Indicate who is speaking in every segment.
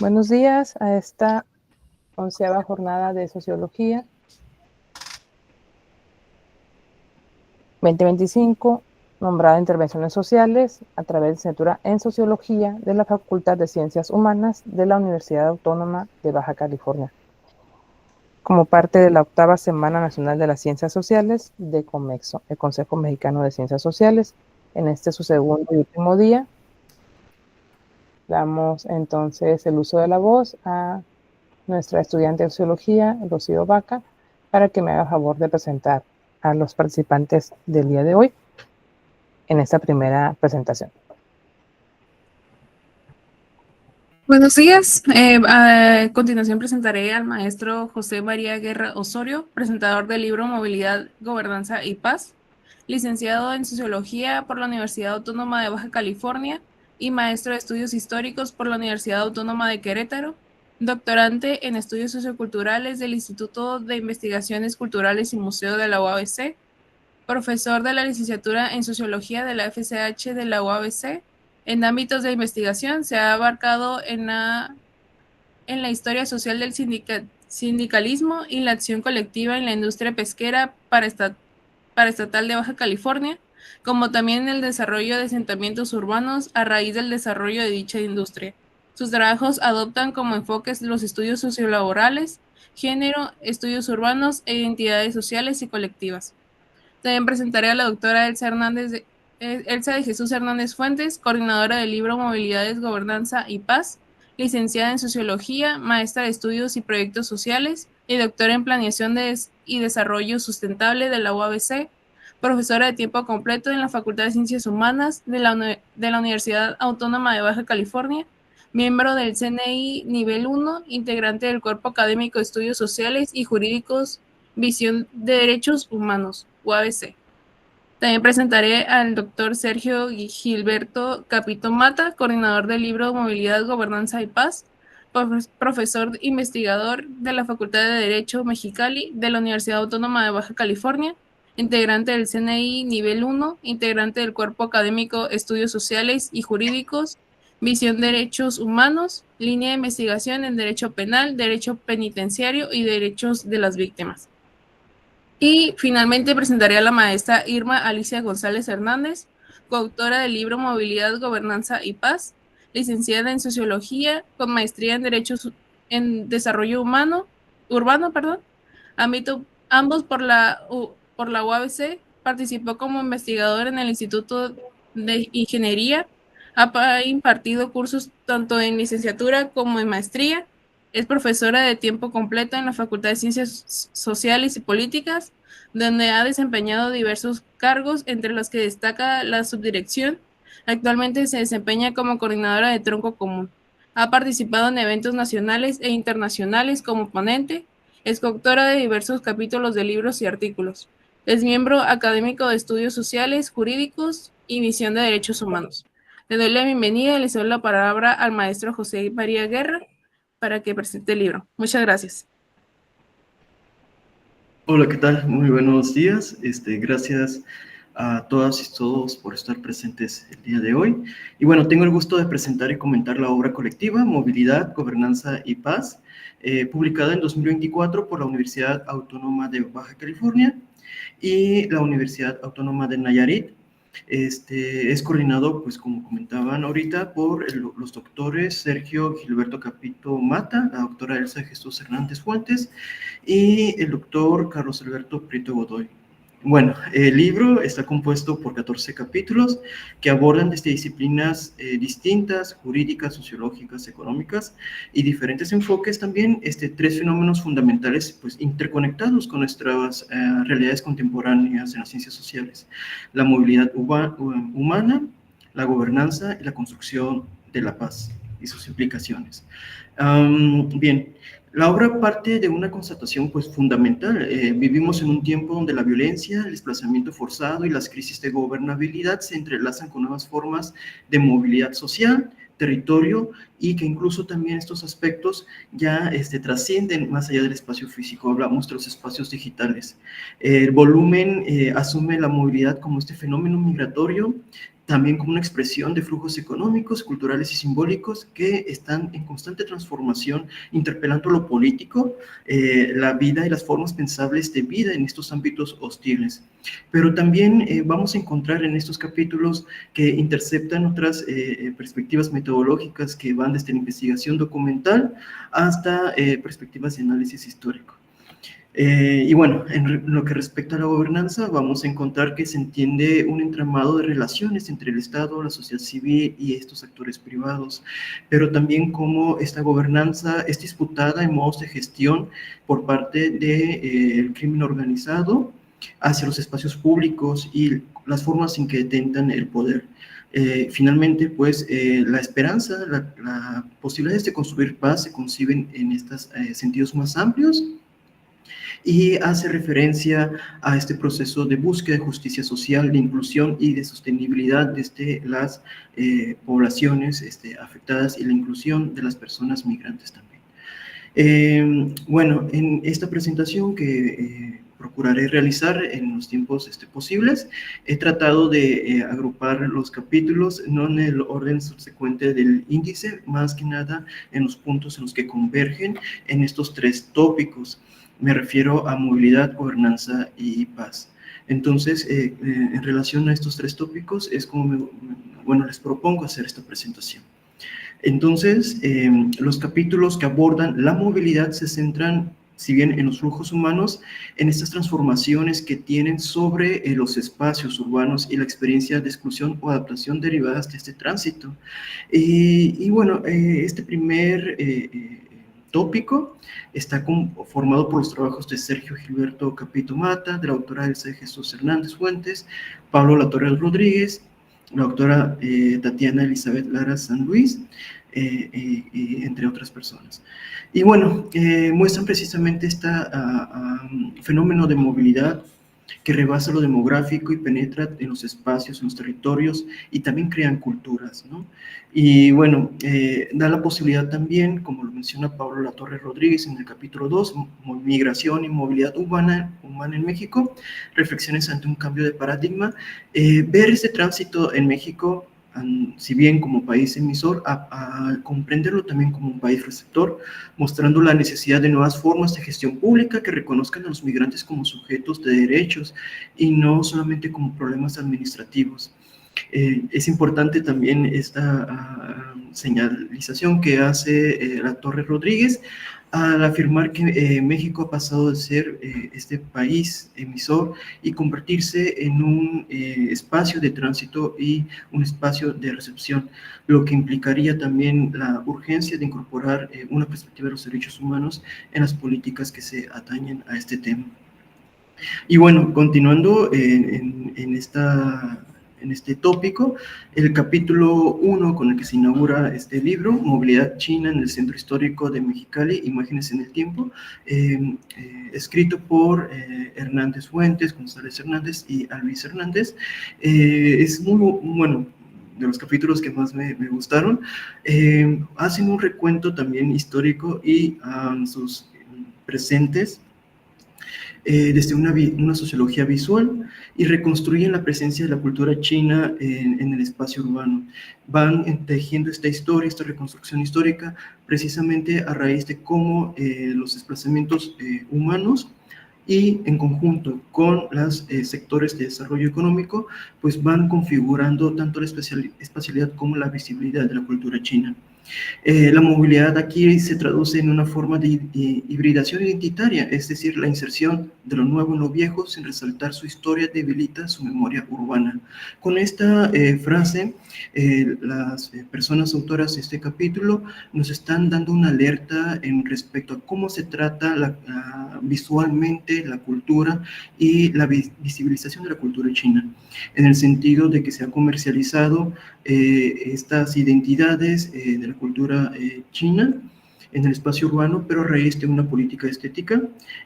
Speaker 1: Buenos días a esta 11ª jornada de Sociología 2025, nombrada Intervenciones Sociales a través de licenciatura en Sociología de la Facultad de Ciencias Humanas de la Universidad Autónoma de Baja California, como parte de la 8ª Semana Nacional de las Ciencias Sociales de COMEXO, el Consejo Mexicano de Ciencias Sociales. En este su segundo y último día, damos entonces el uso de la voz a nuestra estudiante de Sociología, Rocío Vaca, para que me haga favor de presentar a los participantes del día de hoy en esta primera presentación.
Speaker 2: Buenos días. A continuación presentaré al maestro José María Guerra Osorio, presentador del libro Movilidad, Gobernanza y Paz, licenciado en Sociología por la Universidad Autónoma de Baja California y maestro de Estudios Históricos por la Universidad Autónoma de Querétaro, doctorante en Estudios Socioculturales del Instituto de Investigaciones Culturales y Museo de la UABC, profesor de la licenciatura en Sociología de la FCH de la UABC. En ámbitos de investigación se ha abarcado en la historia social del sindicalismo y la acción colectiva en la industria pesquera paraestatal de Baja California, como también en el desarrollo de asentamientos urbanos a raíz del desarrollo de dicha industria. Sus trabajos adoptan como enfoques los estudios sociolaborales, género, estudios urbanos e identidades sociales y colectivas. También presentaré a la doctora Elsa de Jesús Hernández Fuentes, coordinadora del libro Movilidades, Gobernanza y Paz, licenciada en Sociología, maestra de Estudios y Proyectos Sociales y doctora en Planeación y Desarrollo Sustentable de la UABC, profesora de tiempo completo en la Facultad de Ciencias Humanas de la Universidad Autónoma de Baja California, miembro del CNI Nivel 1, integrante del Cuerpo Académico de Estudios Sociales y Jurídicos, Visión de Derechos Humanos, UABC. También presentaré al doctor Sergio Gilberto Capito Mata, coordinador del libro Movilidad, Gobernanza y Paz, profesor investigador de la Facultad de Derecho Mexicali de la Universidad Autónoma de Baja California, integrante del CNI Nivel 1, integrante del Cuerpo Académico Estudios Sociales y Jurídicos, Visión de Derechos Humanos, línea de investigación en Derecho Penal, Derecho Penitenciario y Derechos de las Víctimas. Y finalmente presentaré a la maestra Irma Alicia González Hernández, coautora del libro Movilidad, Gobernanza y Paz, licenciada en Sociología, con maestría en Derechos en Desarrollo Urbano, ambos por la UABC. Participó como investigador en el Instituto de Ingeniería, ha impartido cursos tanto en licenciatura como en maestría. Es profesora de tiempo completo en la Facultad de Ciencias Sociales y Políticas, donde ha desempeñado diversos cargos, entre los que destaca la subdirección. Actualmente se desempeña como coordinadora de Tronco Común. Ha participado en eventos nacionales e internacionales como ponente. Es coautora de diversos capítulos de libros y artículos. Es miembro académico de Estudios Sociales, Jurídicos y Visión de Derechos Humanos. Le doy la bienvenida y le cedo la palabra al maestro José María Guerra para que presente el libro. Muchas gracias.
Speaker 3: Hola, ¿qué tal? Muy buenos días. Gracias a todas y todos por estar presentes el día de hoy. Y bueno, tengo el gusto de presentar y comentar la obra colectiva Movilidad, Gobernanza y Paz, publicada en 2024 por la Universidad Autónoma de Baja California y la Universidad Autónoma de Nayarit. Es coordinado, pues como comentaban ahorita, por los doctores Sergio Gilberto Capito Mata, la doctora Elsa de Jesús Hernández Fuentes y el doctor Carlos Alberto Prieto Godoy. Bueno, el libro está compuesto por 14 capítulos que abordan desde disciplinas distintas, jurídicas, sociológicas, económicas y diferentes enfoques también, 3 fenómenos fundamentales pues interconectados con nuestras realidades contemporáneas en las ciencias sociales: la movilidad humana, la gobernanza y la construcción de la paz y sus implicaciones. Bien, la obra parte de una constatación pues fundamental. Vivimos en un tiempo donde la violencia, el desplazamiento forzado y las crisis de gobernabilidad se entrelazan con nuevas formas de movilidad social, territorio, y que incluso también estos aspectos ya trascienden más allá del espacio físico. Hablamos de los espacios digitales. El volumen asume la movilidad como este fenómeno migratorio también como una expresión de flujos económicos, culturales y simbólicos que están en constante transformación, interpelando lo político, la vida y las formas pensables de vida en estos ámbitos hostiles. Pero también vamos a encontrar en estos capítulos que interceptan otras perspectivas metodológicas que van desde la investigación documental hasta perspectivas de análisis histórico. Y bueno, en lo que respecta a la gobernanza, vamos a encontrar que se entiende un entramado de relaciones entre el Estado, la sociedad civil y estos actores privados, pero también cómo esta gobernanza es disputada en modos de gestión por parte del crimen organizado hacia los espacios públicos y las formas en que detentan el poder. Finalmente, pues, la esperanza, la posibilidades de construir paz se conciben en estos sentidos más amplios, y hace referencia a este proceso de búsqueda de justicia social, de inclusión y de sostenibilidad desde las poblaciones afectadas y la inclusión de las personas migrantes también. Bueno, en esta presentación que procuraré realizar en los tiempos posibles, he tratado de agrupar los capítulos, no en el orden subsecuente del índice, más que nada en los puntos en los que convergen en estos tres tópicos. Me refiero a movilidad, gobernanza y paz. Entonces, en relación a estos tres tópicos, es como, bueno, les propongo hacer esta presentación. Entonces, los capítulos que abordan la movilidad se centran, si bien en los flujos humanos, en estas transformaciones que tienen sobre los espacios urbanos y la experiencia de exclusión o adaptación derivadas de este tránsito. Y bueno, este primer tópico está formado por los trabajos de Sergio Gilberto Capito Mata, de la doctora Elsa de Jesús Hernández Fuentes, Pablo Latorre Rodríguez, la doctora Tatiana Elizabeth Lara San Luis, entre otras personas. Y bueno, muestran precisamente este fenómeno de movilidad que rebasa lo demográfico y penetra en los espacios, en los territorios, y también crean culturas, ¿no? Y bueno, da la posibilidad también, como lo menciona Pablo Latorre Rodríguez en el capítulo 2, Migración y Movilidad Humana en México, reflexiones ante un cambio de paradigma, ver este tránsito en México, si bien como país emisor, a comprenderlo también como un país receptor, mostrando la necesidad de nuevas formas de gestión pública que reconozcan a los migrantes como sujetos de derechos y no solamente como problemas administrativos. Es importante también esta señalización que hace Latorre Rodríguez al afirmar que México ha pasado de ser este país emisor y convertirse en un espacio de tránsito y un espacio de recepción, lo que implicaría también la urgencia de incorporar una perspectiva de los derechos humanos en las políticas que se atañen a este tema. Y bueno, continuando en este tópico, el capítulo 1 con el que se inaugura este libro, Movilidad China en el Centro Histórico de Mexicali, Imágenes en el Tiempo, escrito por Hernández Fuentes, González Hernández y Alvis Hernández. Es muy bueno, de los capítulos que más me gustaron. Hacen un recuento también histórico y sus presentes, desde una sociología visual, y reconstruyen la presencia de la cultura china en el espacio urbano. Van tejiendo esta historia, esta reconstrucción histórica, precisamente a raíz de cómo los desplazamientos humanos y en conjunto con los sectores de desarrollo económico, pues van configurando tanto la espacialidad como la visibilidad de la cultura china. La movilidad aquí se traduce en una forma de hibridación identitaria, es decir, la inserción de lo nuevo en lo viejo sin resaltar su historia debilita su memoria urbana. Con esta frase, las personas autoras de este capítulo nos están dando una alerta en respecto a cómo se trata visualmente la cultura y la visibilización de la cultura china, en el sentido de que se ha comercializado estas identidades de la cultura china en el espacio urbano, pero a raíz de una política estética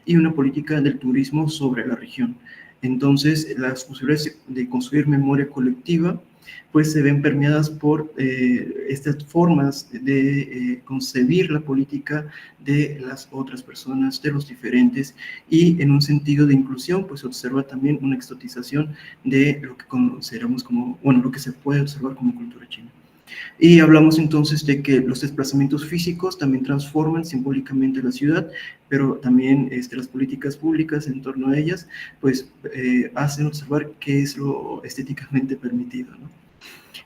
Speaker 3: y una política del turismo sobre la región. Entonces, las posibilidades de construir memoria colectiva pues se ven permeadas por estas formas de concebir la política de las otras personas, de los diferentes, y en un sentido de inclusión, pues se observa también una exotización de lo que consideramos como, bueno, lo que se puede observar como cultura china. Y hablamos entonces de que los desplazamientos físicos también transforman simbólicamente la ciudad, pero también las políticas públicas en torno a ellas, pues hacen observar qué es lo estéticamente permitido, ¿no?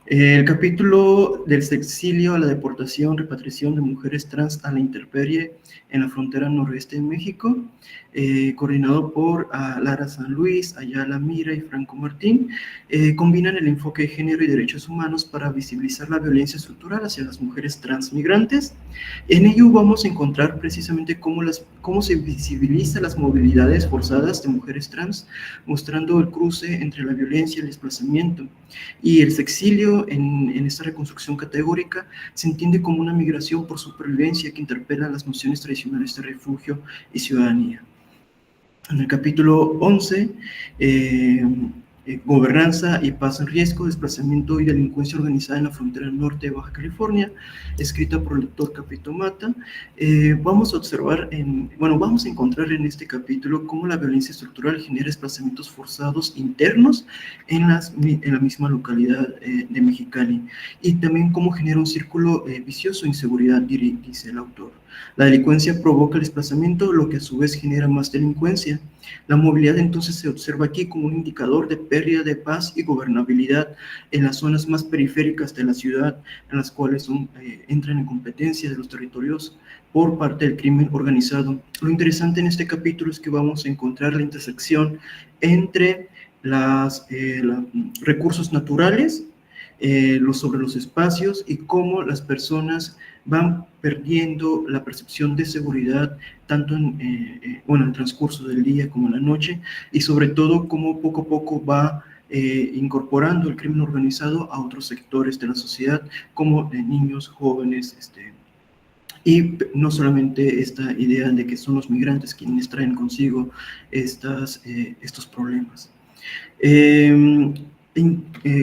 Speaker 3: El capítulo del exilio a la deportación, repatriación de mujeres trans a la intemperie en la frontera noroeste de México, coordinado por Lara San Luis, Ayala Mira y Franco Martín, combinan el enfoque de género y derechos humanos para visibilizar la violencia estructural hacia las mujeres transmigrantes. En ello vamos a encontrar precisamente cómo se visibiliza las movilidades forzadas de mujeres trans, mostrando el cruce entre la violencia y el desplazamiento. Y el exilio en esta reconstrucción categórica se entiende como una migración por supervivencia que interpela las nociones tradicionales de refugio y ciudadanía. En el capítulo 11, Gobernanza y paz en riesgo, desplazamiento y delincuencia organizada en la frontera norte de Baja California, escrita por el doctor Capito Mata. Vamos a observar, vamos a encontrar en este capítulo cómo la violencia estructural genera desplazamientos forzados internos en la misma localidad de Mexicali, y también cómo genera un círculo vicioso de inseguridad, dice el autor. La delincuencia provoca el desplazamiento, lo que a su vez genera más delincuencia. La movilidad entonces se observa aquí como un indicador de pérdida de paz y gobernabilidad en las zonas más periféricas de la ciudad, en las cuales entran en competencia de los territorios por parte del crimen organizado. Lo interesante en este capítulo es que vamos a encontrar la intersección entre los recursos naturales, sobre los espacios, y cómo las personas van perdiendo la percepción de seguridad tanto en el transcurso del día como en la noche, y sobre todo cómo poco a poco va incorporando el crimen organizado a otros sectores de la sociedad, como de niños, jóvenes, y no solamente esta idea de que son los migrantes quienes traen consigo estos problemas.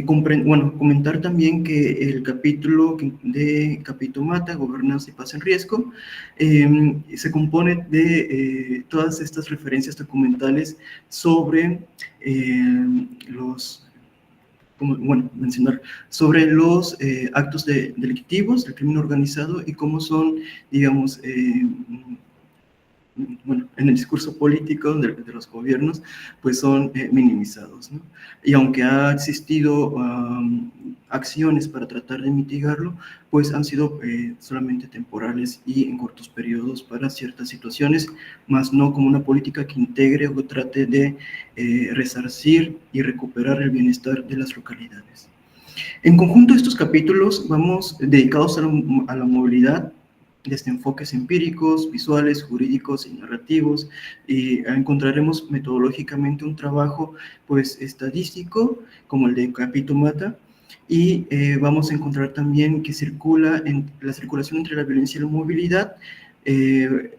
Speaker 3: Comentar también que el capítulo de Capito Mata, Gobernanza y Paz en Riesgo, se compone de todas estas referencias documentales sobre mencionar sobre los actos delictivos, del crimen organizado, y cómo son, digamos, en el discurso político de los gobiernos, pues son minimizados, ¿no? Y aunque ha existido acciones para tratar de mitigarlo, pues han sido solamente temporales y en cortos periodos para ciertas situaciones, más no como una política que integre o trate de resarcir y recuperar el bienestar de las localidades. En conjunto, estos capítulos vamos dedicados a la movilidad, desde enfoques empíricos, visuales, jurídicos y narrativos, y encontraremos metodológicamente un trabajo pues estadístico como el de Capito Mata, y vamos a encontrar también que la circulación entre la violencia y la movilidad,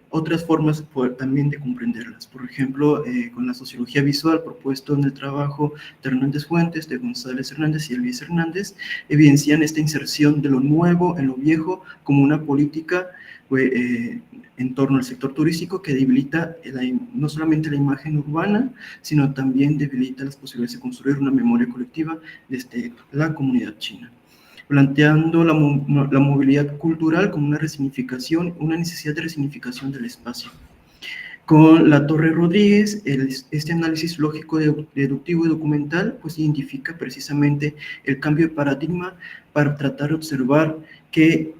Speaker 3: otras formas también de comprenderlas. Por ejemplo, con la sociología visual propuesto en el trabajo de Hernández Fuentes, de González Hernández y Elvis Hernández, evidencian esta inserción de lo nuevo en lo viejo como una política en torno al sector turístico que debilita no solamente la imagen urbana, sino también debilita las posibilidades de construir una memoria colectiva desde la comunidad china, planteando la movilidad cultural como una necesidad de resignificación del espacio. Con La Torre Rodríguez, este análisis lógico, deductivo y documental, pues identifica precisamente el cambio de paradigma para tratar de observar que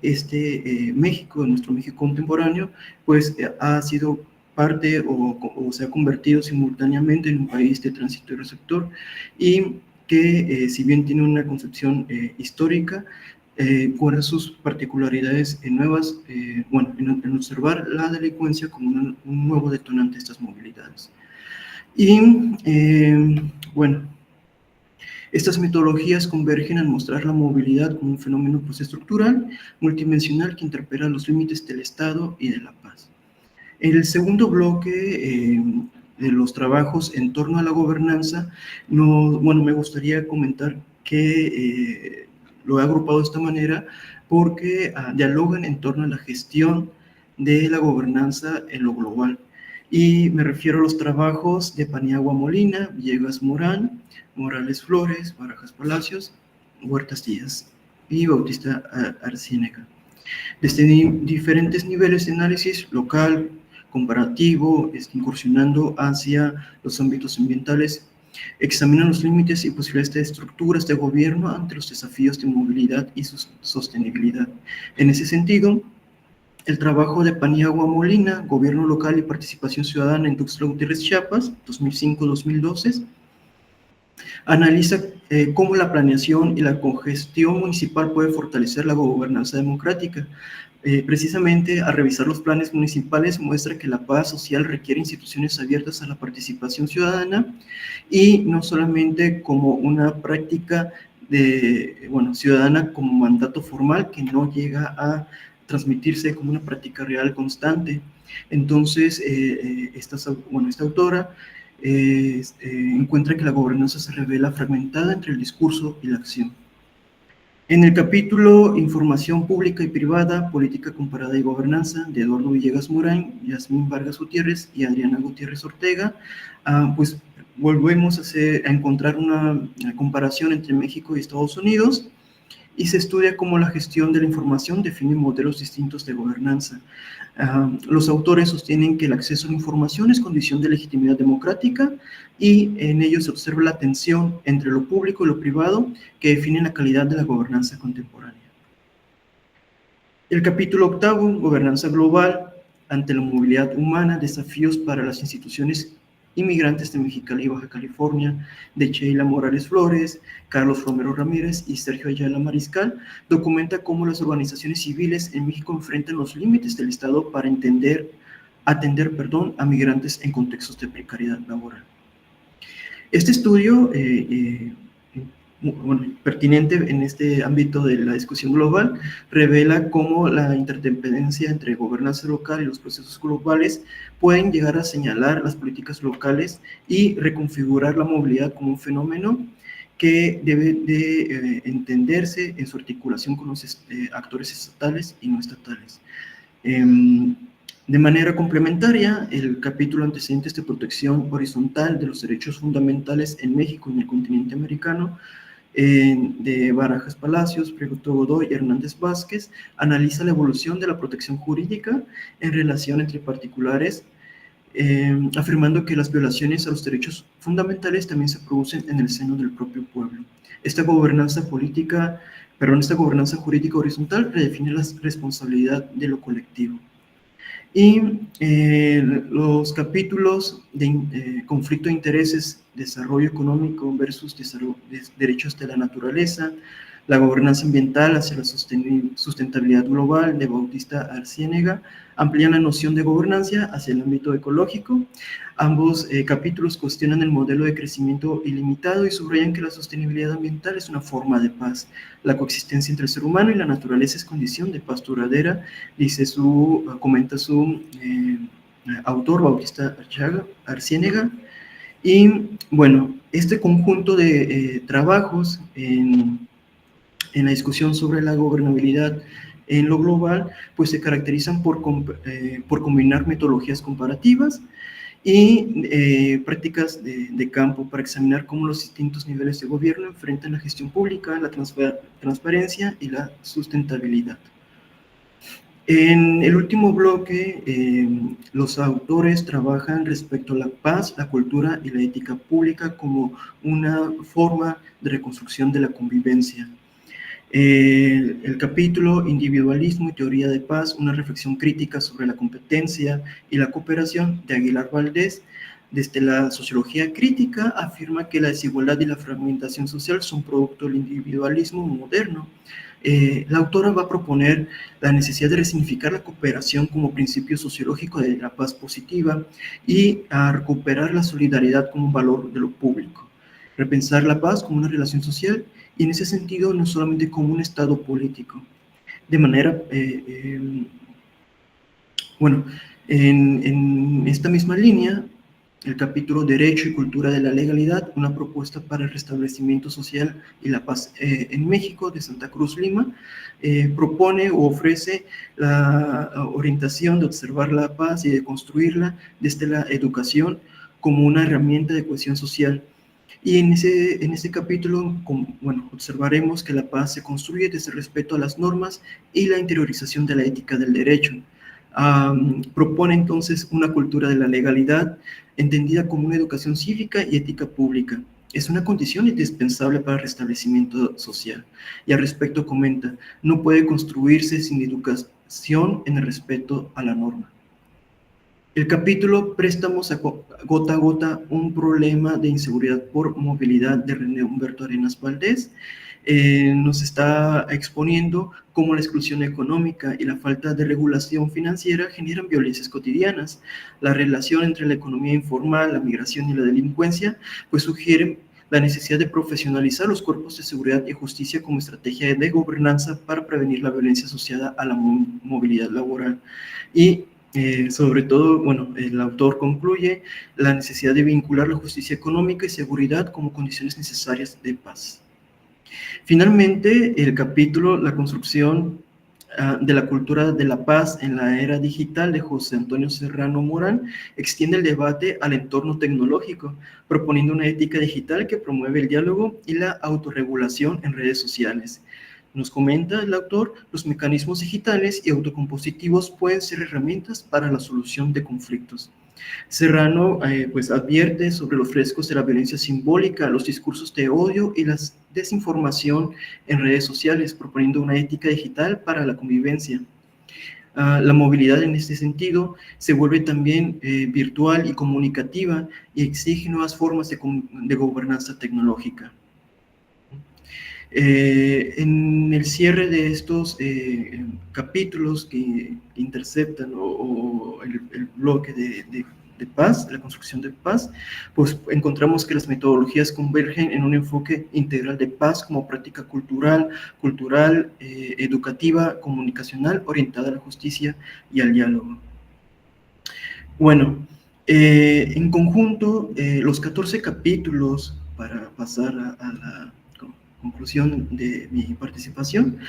Speaker 3: México, nuestro México contemporáneo, pues ha sido parte o se ha convertido simultáneamente en un país de tránsito y receptor, y que si bien tiene una concepción histórica, guarda sus particularidades nuevas, en observar la delincuencia como un nuevo detonante de estas movilidades. Y estas metodologías convergen al mostrar la movilidad como un fenómeno estructural, multidimensional, que interpela los límites del Estado y de la paz. En el segundo bloque de los trabajos en torno a la gobernanza, me gustaría comentar que lo he agrupado de esta manera porque dialogan en torno a la gestión de la gobernanza en lo global. Y me refiero a los trabajos de Paniagua Molina, Villegas Morán, Morales Flores, Barajas Palacios, Huertas Díaz y Bautista Arciénega. Desde diferentes niveles de análisis local, comparativo, incursionando hacia los ámbitos ambientales, examinan los límites y posibilidades de estructuras de gobierno ante los desafíos de movilidad y sostenibilidad. En ese sentido, el trabajo de Paniagua Molina, Gobierno Local y Participación Ciudadana en Tuxtla Gutiérrez, Chiapas, 2005-2012, analiza cómo la planeación y la cogestión municipal puede fortalecer la gobernanza democrática. Precisamente, al revisar los planes municipales, muestra que la paz social requiere instituciones abiertas a la participación ciudadana y no solamente como una práctica ciudadana como mandato formal que no llega a transmitirse como una práctica real constante. Entonces, esta autora encuentra que la gobernanza se revela fragmentada entre el discurso y la acción. En el capítulo Información Pública y Privada, Política Comparada y Gobernanza, de Eduardo Villegas Morán, Yasmín Vargas Gutiérrez y Adriana Gutiérrez Ortega, pues volvemos a encontrar una comparación entre México y Estados Unidos, y se estudia cómo la gestión de la información define modelos distintos de gobernanza. Los autores sostienen que el acceso a la información es condición de legitimidad democrática y en ello se observa la tensión entre lo público y lo privado que define la calidad de la gobernanza contemporánea. El capítulo 8, Gobernanza Global ante la movilidad humana, desafíos para las instituciones inmigrantes de Mexicali y Baja California, de Sheila Morales Flores, Carlos Romero Ramírez y Sergio Ayala Mariscal, documenta cómo las organizaciones civiles en México enfrentan los límites del Estado para atender a migrantes en contextos de precariedad laboral. Este estudio, pertinente en este ámbito de la discusión global, revela cómo la interdependencia entre gobernanza local y los procesos globales pueden llegar a señalar las políticas locales y reconfigurar la movilidad como un fenómeno que debe de entenderse en su articulación con los actores estatales y no estatales. De manera complementaria, el capítulo Antecedentes de Protección Horizontal de los Derechos Fundamentales en México y en el continente americano, de Barajas Palacios, Prieto Godoy y Hernández Vázquez, analiza la evolución de la protección jurídica en relación entre particulares, afirmando que las violaciones a los derechos fundamentales también se producen en el seno del propio pueblo. Esta gobernanza jurídica horizontal redefine la responsabilidad de lo colectivo. Y los capítulos de conflicto de intereses, desarrollo económico versus derechos de la naturaleza, la gobernanza ambiental hacia la sustentabilidad global, de Bautista Arciénega, amplían la noción de gobernanza hacia el ámbito ecológico. Ambos capítulos cuestionan el modelo de crecimiento ilimitado y subrayan que la sostenibilidad ambiental es una forma de paz. La coexistencia entre el ser humano y la naturaleza es condición de paz duradera, comenta su autor, Bautista Arciénega. Y bueno, este conjunto de trabajos en la discusión sobre la gobernabilidad en lo global, pues se caracterizan por combinar metodologías comparativas y prácticas de campo para examinar cómo los distintos niveles de gobierno enfrentan la gestión pública, la transparencia y la sustentabilidad. En el último bloque, los autores trabajan respecto a la paz, la cultura y la ética pública como una forma de reconstrucción de la convivencia. El capítulo Individualismo y Teoría de Paz, una reflexión crítica sobre la competencia y la cooperación, de Aguilar Valdés, desde la sociología crítica, afirma que la desigualdad y la fragmentación social son producto del individualismo moderno. La autora va a proponer la necesidad de resignificar la cooperación como principio sociológico de la paz positiva y a recuperar la solidaridad como un valor de lo público, repensar la paz como una relación social y en ese sentido no solamente como un estado político. De manera, en esta misma línea, El capítulo Derecho y Cultura de la Legalidad, una propuesta para el restablecimiento social y la paz en México, de Santa Cruz, Lima, propone o ofrece la orientación de observar la paz y de construirla desde la educación como una herramienta de cohesión social. Y en ese capítulo, bueno, observaremos que la paz se construye desde el respeto a las normas y la interiorización de la ética del derecho. Propone entonces una cultura de la legalidad entendida como una educación cívica y ética pública. Es una condición indispensable para el restablecimiento social. Y al respecto comenta, no puede construirse sin educación en el respeto a la norma. El capítulo Préstamos a gota a gota, un problema de inseguridad por movilidad, de René Humberto Arenas Valdés, nos está exponiendo cómo la exclusión económica y la falta de regulación financiera generan violencias cotidianas. La relación entre la economía informal, la migración y la delincuencia, pues sugiere la necesidad de profesionalizar los cuerpos de seguridad y justicia como estrategia de gobernanza para prevenir la violencia asociada a la movilidad laboral. Y sobre todo, bueno, el autor concluye la necesidad de vincular la justicia económica y seguridad como condiciones necesarias de paz. Finalmente, el capítulo La construcción de la cultura de la paz en la era digital, de José Antonio Serrano Morán, extiende el debate al entorno tecnológico, proponiendo una ética digital que promueve el diálogo y la autorregulación en redes sociales. Nos comenta el autor, los mecanismos digitales y autocompositivos pueden ser herramientas para la solución de conflictos. Serrano pues advierte sobre los riesgos de la violencia simbólica, los discursos de odio y la desinformación en redes sociales, proponiendo una ética digital para la convivencia. La movilidad en este sentido se vuelve también virtual y comunicativa y exige nuevas formas de gobernanza tecnológica. En el cierre de estos capítulos que interceptan o el bloque de paz, la construcción de paz, pues encontramos que las metodologías convergen en un enfoque integral de paz como práctica cultural, educativa, comunicacional, orientada a la justicia y al diálogo. Bueno, en conjunto, los 14 capítulos, para pasar a la conclusión de mi participación,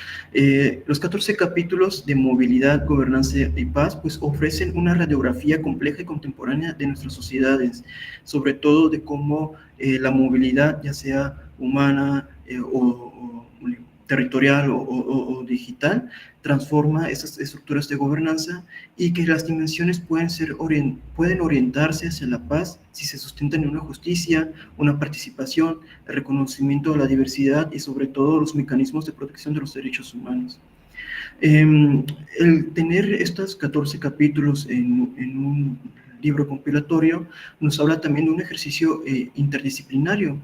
Speaker 3: los 14 capítulos de movilidad, gobernanza y paz, pues ofrecen una radiografía compleja y contemporánea de nuestras sociedades, sobre todo de cómo la movilidad, ya sea humana o territorial o digital, transforma esas estructuras de gobernanza y que las dimensiones pueden orientarse hacia la paz si se sustentan en una justicia, una participación, el reconocimiento de la diversidad y sobre todo los mecanismos de protección de los derechos humanos. El tener estos 14 capítulos en un libro compilatorio nos habla también de un ejercicio interdisciplinario.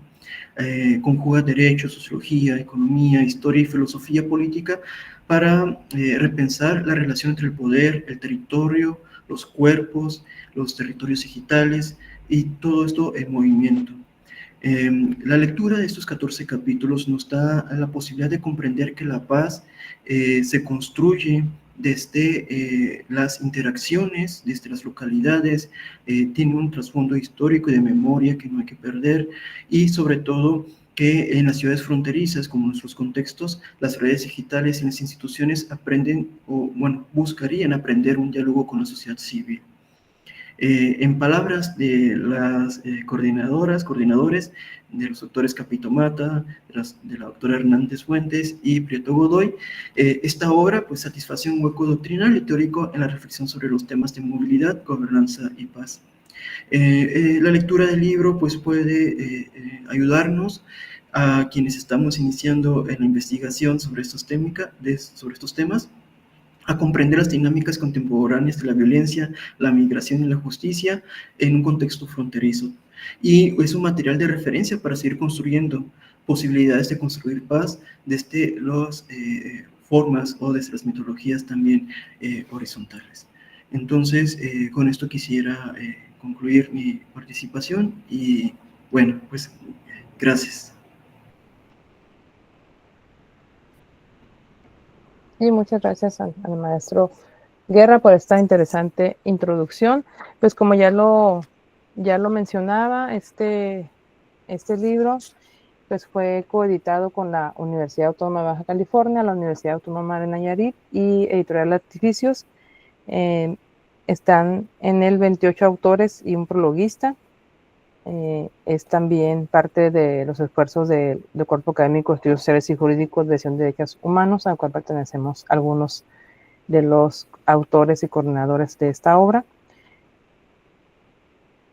Speaker 3: Conjuga derecho, sociología, economía, historia y filosofía política para repensar la relación entre el poder, el territorio, los cuerpos, los territorios digitales y todo esto en movimiento. La lectura de estos 14 capítulos nos da la posibilidad de comprender que la paz se construye desde las interacciones, desde las localidades, tiene un trasfondo histórico y de memoria que no hay que perder, y sobre todo que en las ciudades fronterizas, como en nuestros contextos, las redes digitales y las instituciones aprenden, o bueno, buscarían aprender un diálogo con la sociedad civil. En palabras de las coordinadores, de los doctores Capito Mata, de la doctora Hernández Fuentes y Prieto Godoy, esta obra pues satisface un hueco doctrinal y teórico en la reflexión sobre los temas de movilidad, gobernanza y paz. La lectura del libro pues puede ayudarnos a quienes estamos iniciando en la investigación sobre estos temas, a comprender las dinámicas contemporáneas de la violencia, la migración y la justicia en un contexto fronterizo. Y es un material de referencia para seguir construyendo posibilidades de construir paz desde las formas o desde las metodologías también horizontales. Entonces, con esto quisiera concluir mi participación y, bueno, pues, gracias.
Speaker 1: Y muchas gracias al maestro Guerra por esta interesante introducción. Pues como ya lo ya lo mencionaba, este libro pues fue coeditado con la Universidad Autónoma de Baja California, la Universidad Autónoma de Nayarit y Editorial Artificios. Están en él 28 autores y un prologuista. Es también parte de los esfuerzos del Cuerpo Académico de Estudios Sociales y Jurídicos de Acción de Derechos Humanos, al cual pertenecemos algunos de los autores y coordinadores de esta obra.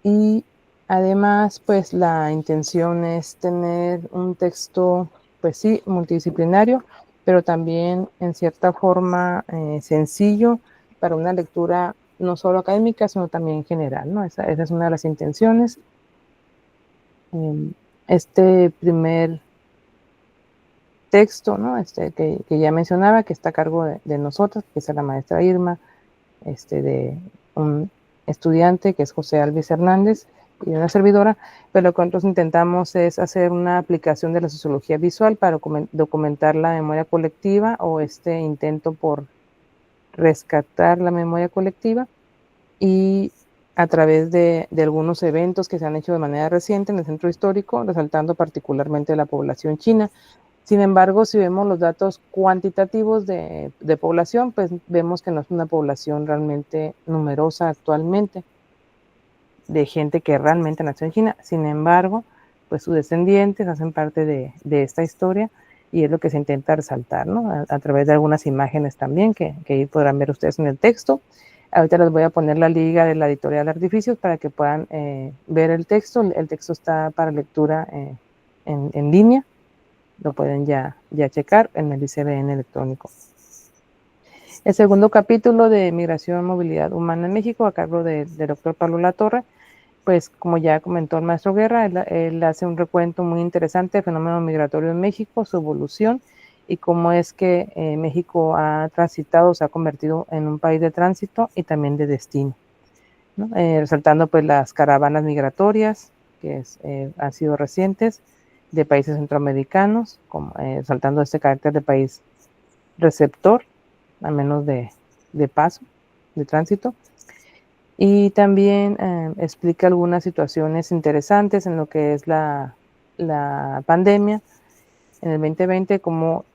Speaker 1: Y además, pues la intención es tener un texto, pues sí, multidisciplinario, pero también en cierta forma sencillo para una lectura no solo académica, sino también general, ¿no? Esa es una de las intenciones. Este primer texto, ¿no? Que ya mencionaba, que está a cargo de nosotros, que es la maestra Irma, de un estudiante que es José Alvis Hernández y una servidora, pero lo que nosotros intentamos es hacer una aplicación de la sociología visual para documentar la memoria colectiva, o este intento por rescatar la memoria colectiva, y a través de algunos eventos que se han hecho de manera reciente en el centro histórico, resaltando particularmente la población china. Sin embargo, si vemos los datos cuantitativos de población, pues vemos que no es una población realmente numerosa actualmente, de gente que realmente nació en China. Sin embargo, pues sus descendientes hacen parte de esta historia, y es lo que se intenta resaltar, ¿no? A través de algunas imágenes también que ahí podrán ver ustedes en el texto. Ahorita les voy a poner la liga de la editorial de Artificios para que puedan ver el texto. El texto está para lectura en línea. Lo pueden ya checar en el ICBN electrónico. El segundo capítulo de Migración y Movilidad Humana en México, a cargo del doctor Pablo Latorre, pues como ya comentó el maestro Guerra, él hace un recuento muy interesante del fenómeno migratorio en México, su evolución y cómo es que México ha transitado, se ha convertido en un país de tránsito y también de destino, ¿no? Resaltando pues las caravanas migratorias que han sido recientes de países centroamericanos, resaltando este carácter de país receptor, a menos de paso, de tránsito. Y también explica algunas situaciones interesantes en lo que es la pandemia en el 2020, cómo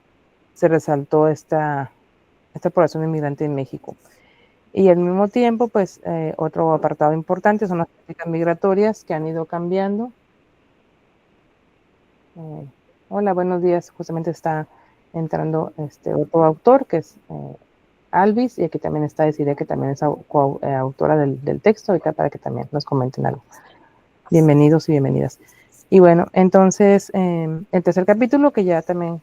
Speaker 1: se resaltó esta población inmigrante en México. Y al mismo tiempo, pues otro apartado importante son las políticas migratorias que han ido cambiando. Hola, buenos días. Justamente está entrando otro autor que es Alvis, y aquí también está Desiree, que también es autora del texto, ahorita para que también nos comenten algo. Bienvenidos y bienvenidas. Y bueno, entonces, el tercer capítulo, que ya también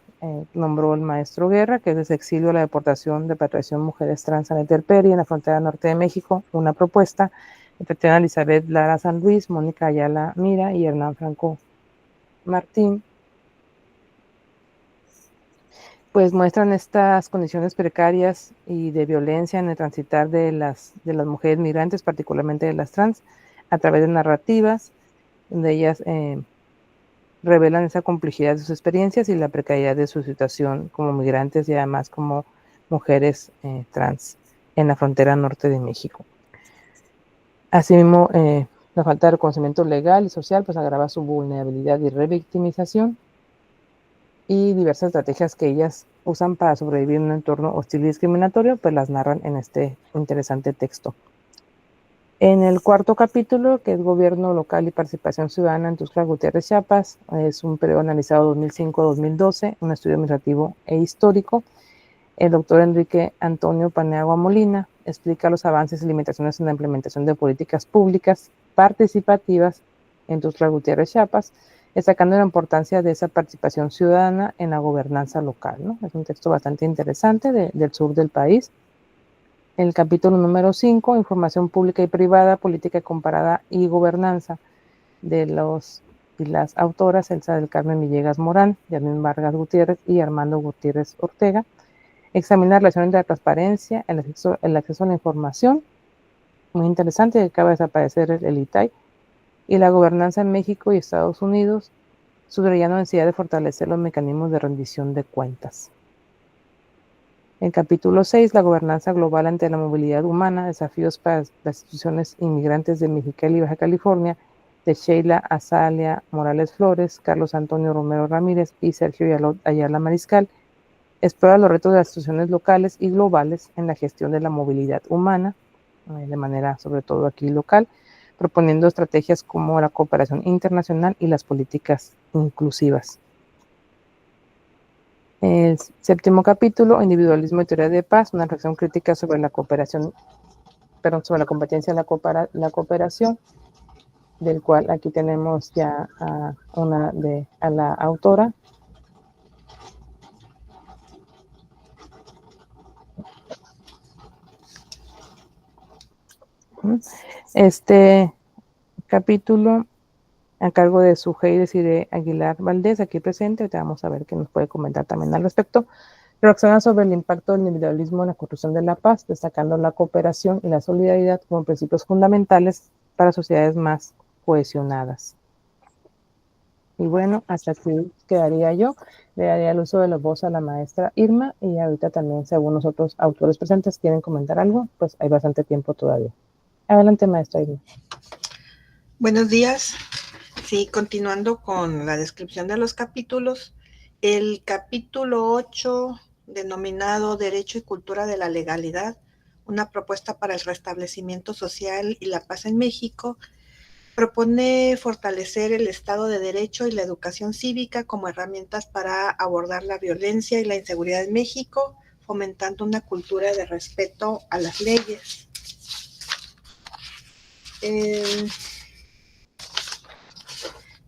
Speaker 1: nombró el maestro Guerra, que es Desde exilio a la deportación, repatriación, mujeres trans a la intemperie en la frontera norte de México, una propuesta entre Tatiana Elizabeth Lara San Luis, Mónica Ayala Mira y Hernán Franco Martín, pues muestran estas condiciones precarias y de violencia en el transitar de las mujeres migrantes, particularmente de las trans, a través de narrativas donde ellas revelan esa complejidad de sus experiencias y la precariedad de su situación como migrantes y además como mujeres trans en la frontera norte de México. Asimismo, la falta de reconocimiento legal y social pues agrava su vulnerabilidad y revictimización, y diversas estrategias que ellas usan para sobrevivir en un entorno hostil y discriminatorio, pues las narran en este interesante texto. En el cuarto capítulo, que es Gobierno Local y Participación Ciudadana en Tuxtla Gutiérrez, Chiapas, es un periodo analizado 2005-2012, un estudio administrativo e histórico. El doctor Enrique Antonio Paniagua Molina explica los avances y limitaciones en la implementación de políticas públicas participativas en Tuxtla Gutiérrez, Chiapas, destacando la importancia de esa participación ciudadana en la gobernanza local, ¿no? Es un texto bastante interesante del sur del país. El capítulo número 5, Información Pública y Privada, Política Comparada y Gobernanza, de los y las autoras Elsa del Carmen Villegas Morán, Yasmín Vargas Gutiérrez y Armando Gutiérrez Ortega. Examina la relación entre la transparencia, el acceso a la información, muy interesante, que acaba de desaparecer el ITAI, y la gobernanza en México y Estados Unidos, subrayando la necesidad de fortalecer los mecanismos de rendición de cuentas. El capítulo 6, la gobernanza global ante la movilidad humana, desafíos para las instituciones inmigrantes de Mexicali y Baja California, de Sheila Azalia Morales Flores, Carlos Antonio Romero Ramírez y Sergio Ayala Mariscal, explora los retos de las instituciones locales y globales en la gestión de la movilidad humana, de manera sobre todo aquí local, proponiendo estrategias como la cooperación internacional y las políticas inclusivas. El séptimo capítulo, individualismo y teoría de paz, una reflexión crítica sobre la cooperación, sobre la competencia de la cooperación, del cual aquí tenemos ya a la autora. Este capítulo a cargo de Sujei Desiree Aguilar Valdés, aquí presente. Ahorita vamos a ver qué nos puede comentar también al respecto. Reflexiona sobre el impacto del individualismo en la construcción de la paz, destacando la cooperación y la solidaridad como principios fundamentales para sociedades más cohesionadas. Y bueno, hasta aquí quedaría yo. Le daría el uso de la voz a la maestra Irma y ahorita también, si algunos otros autores presentes quieren comentar algo, pues hay bastante tiempo todavía. Adelante, maestra Irma.
Speaker 4: Buenos días. Sí, continuando con la descripción de los capítulos, el capítulo 8, denominado Derecho y Cultura de la Legalidad, una propuesta para el restablecimiento social y la paz en México, propone fortalecer el Estado de Derecho y la educación cívica como herramientas para abordar la violencia y la inseguridad en México, fomentando una cultura de respeto a las leyes.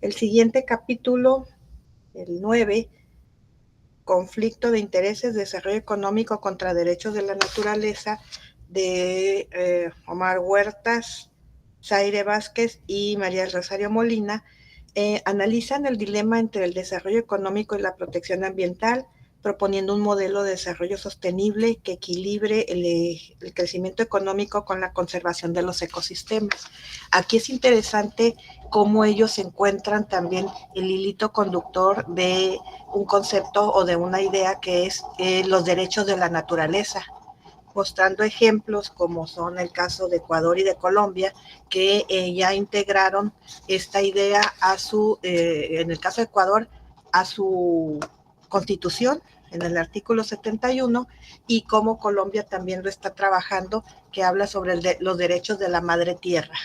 Speaker 4: El siguiente capítulo, el 9, conflicto de intereses, desarrollo económico contra derechos de la naturaleza, de Omar Huertas, Zaire Vázquez y María Rosario Molina, analizan el dilema entre el desarrollo económico y la protección ambiental, proponiendo un modelo de desarrollo sostenible que equilibre el crecimiento económico con la conservación de los ecosistemas. Aquí es interesante cómo ellos encuentran también el hilito conductor de un concepto o de una idea que es los derechos de la naturaleza, mostrando ejemplos como son el caso de Ecuador y de Colombia, que ya integraron esta idea a en el caso de Ecuador, a su constitución, en el artículo 71, y cómo Colombia también lo está trabajando, que habla sobre los derechos de la madre tierra.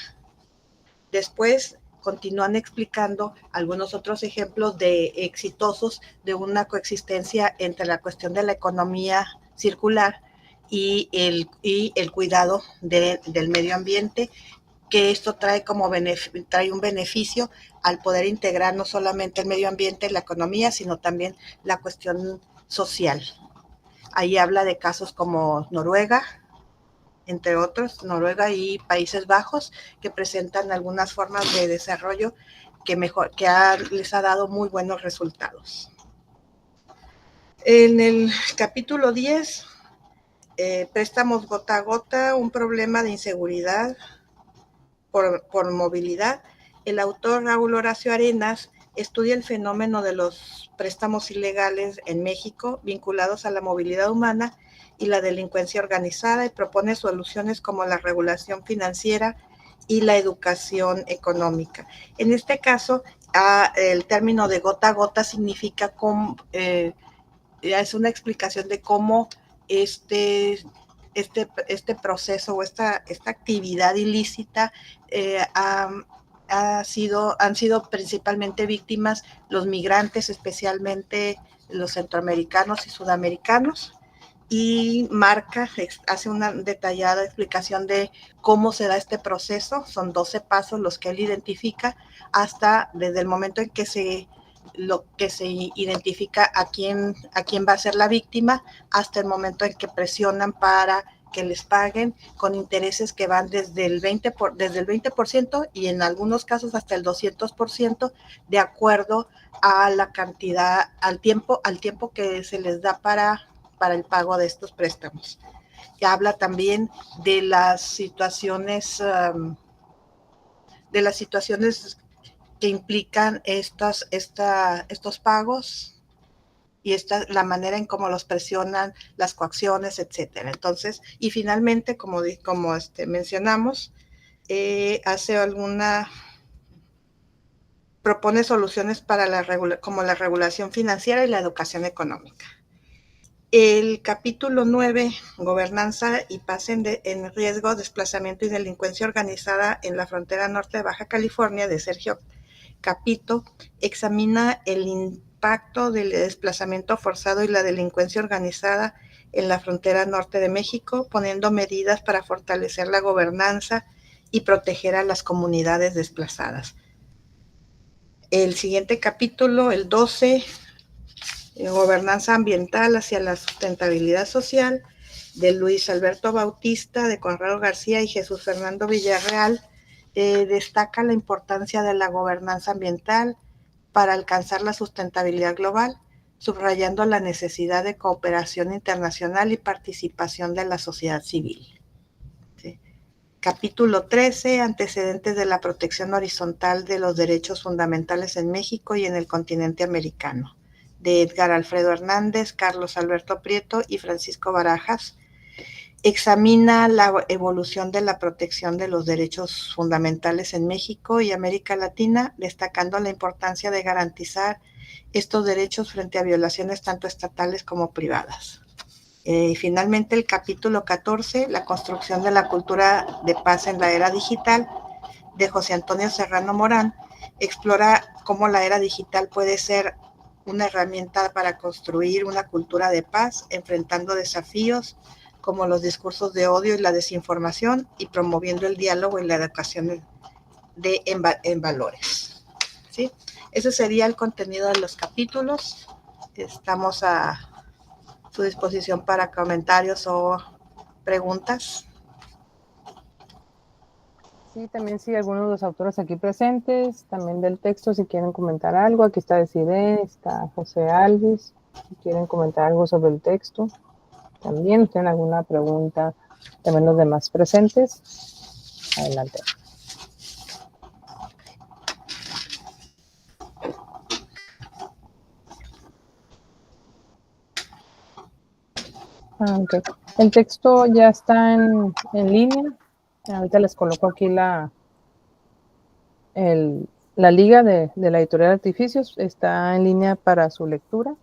Speaker 4: Después continúan explicando algunos otros ejemplos de exitosos de una coexistencia entre la cuestión de la economía circular y el cuidado del medio ambiente, que esto trae trae un beneficio al poder integrar no solamente el medio ambiente, la economía, sino también la cuestión social. Ahí habla de casos como Noruega, entre otros, Noruega y Países Bajos, que presentan algunas formas de desarrollo que les ha dado muy buenos resultados. En el capítulo 10, préstamos gota a gota, un problema de inseguridad por movilidad. El autor Raúl Horacio Arenas estudia el fenómeno de los préstamos ilegales en México vinculados a la movilidad humana y la delincuencia organizada, y propone soluciones como la regulación financiera y la educación económica. En este caso, el término de gota a gota significa es una explicación de cómo este proceso o esta actividad ilícita han sido principalmente víctimas los migrantes, especialmente los centroamericanos y sudamericanos, y hace una detallada explicación de cómo se da este proceso. Son 12 pasos los que él identifica, desde el momento en que se identifica a quién va a ser la víctima, hasta el momento en que presionan para que les paguen con intereses que van desde el 20% y en algunos casos hasta el 200%, de acuerdo a la cantidad, al tiempo que se les da para el pago de estos préstamos. Que habla también de las situaciones que implican estos pagos, y esta la manera en cómo los presionan, las coacciones, etcétera. Entonces, y finalmente, como mencionamos, propone soluciones para como la regulación financiera y la educación económica. El capítulo 9, Gobernanza y Paz en riesgo, desplazamiento y delincuencia organizada en la frontera norte de Baja California, de Sergio Capito, examina el impacto del desplazamiento forzado y la delincuencia organizada en la frontera norte de México, poniendo medidas para fortalecer la gobernanza y proteger a las comunidades desplazadas. El siguiente capítulo, el 12, Gobernanza ambiental hacia la sustentabilidad social, de Luis Alberto Bautista, de Conrado García y Jesús Fernando Villarreal, destaca la importancia de la gobernanza ambiental para alcanzar la sustentabilidad global, subrayando la necesidad de cooperación internacional y participación de la sociedad civil. ¿Sí? Capítulo 13, antecedentes de la protección horizontal de los derechos fundamentales en México y en el continente americano, de Edgar Alfredo Hernández, Carlos Alberto Prieto y Francisco Barajas. Examina la evolución de la protección de los derechos fundamentales en México y América Latina, destacando la importancia de garantizar estos derechos frente a violaciones tanto estatales como privadas. Finalmente, el capítulo 14, la construcción de la cultura de paz en la era digital, de José Antonio Serrano Morán, explora cómo la era digital puede ser una herramienta para construir una cultura de paz, enfrentando desafíos como los discursos de odio y la desinformación, y promoviendo el diálogo y la educación en valores. ¿Sí? Ese sería el contenido de los capítulos. Estamos a su disposición para comentarios o preguntas.
Speaker 1: Sí, también sí, algunos de los autores aquí presentes, también del texto, si quieren comentar algo. Aquí está Desiree, está José Alvis, si quieren comentar algo sobre el texto. También tienen alguna pregunta, también los demás presentes. Adelante. Okay. El texto ya está en línea. Ahorita les coloco aquí la liga de la editorial Artificios. Está en línea para su lectura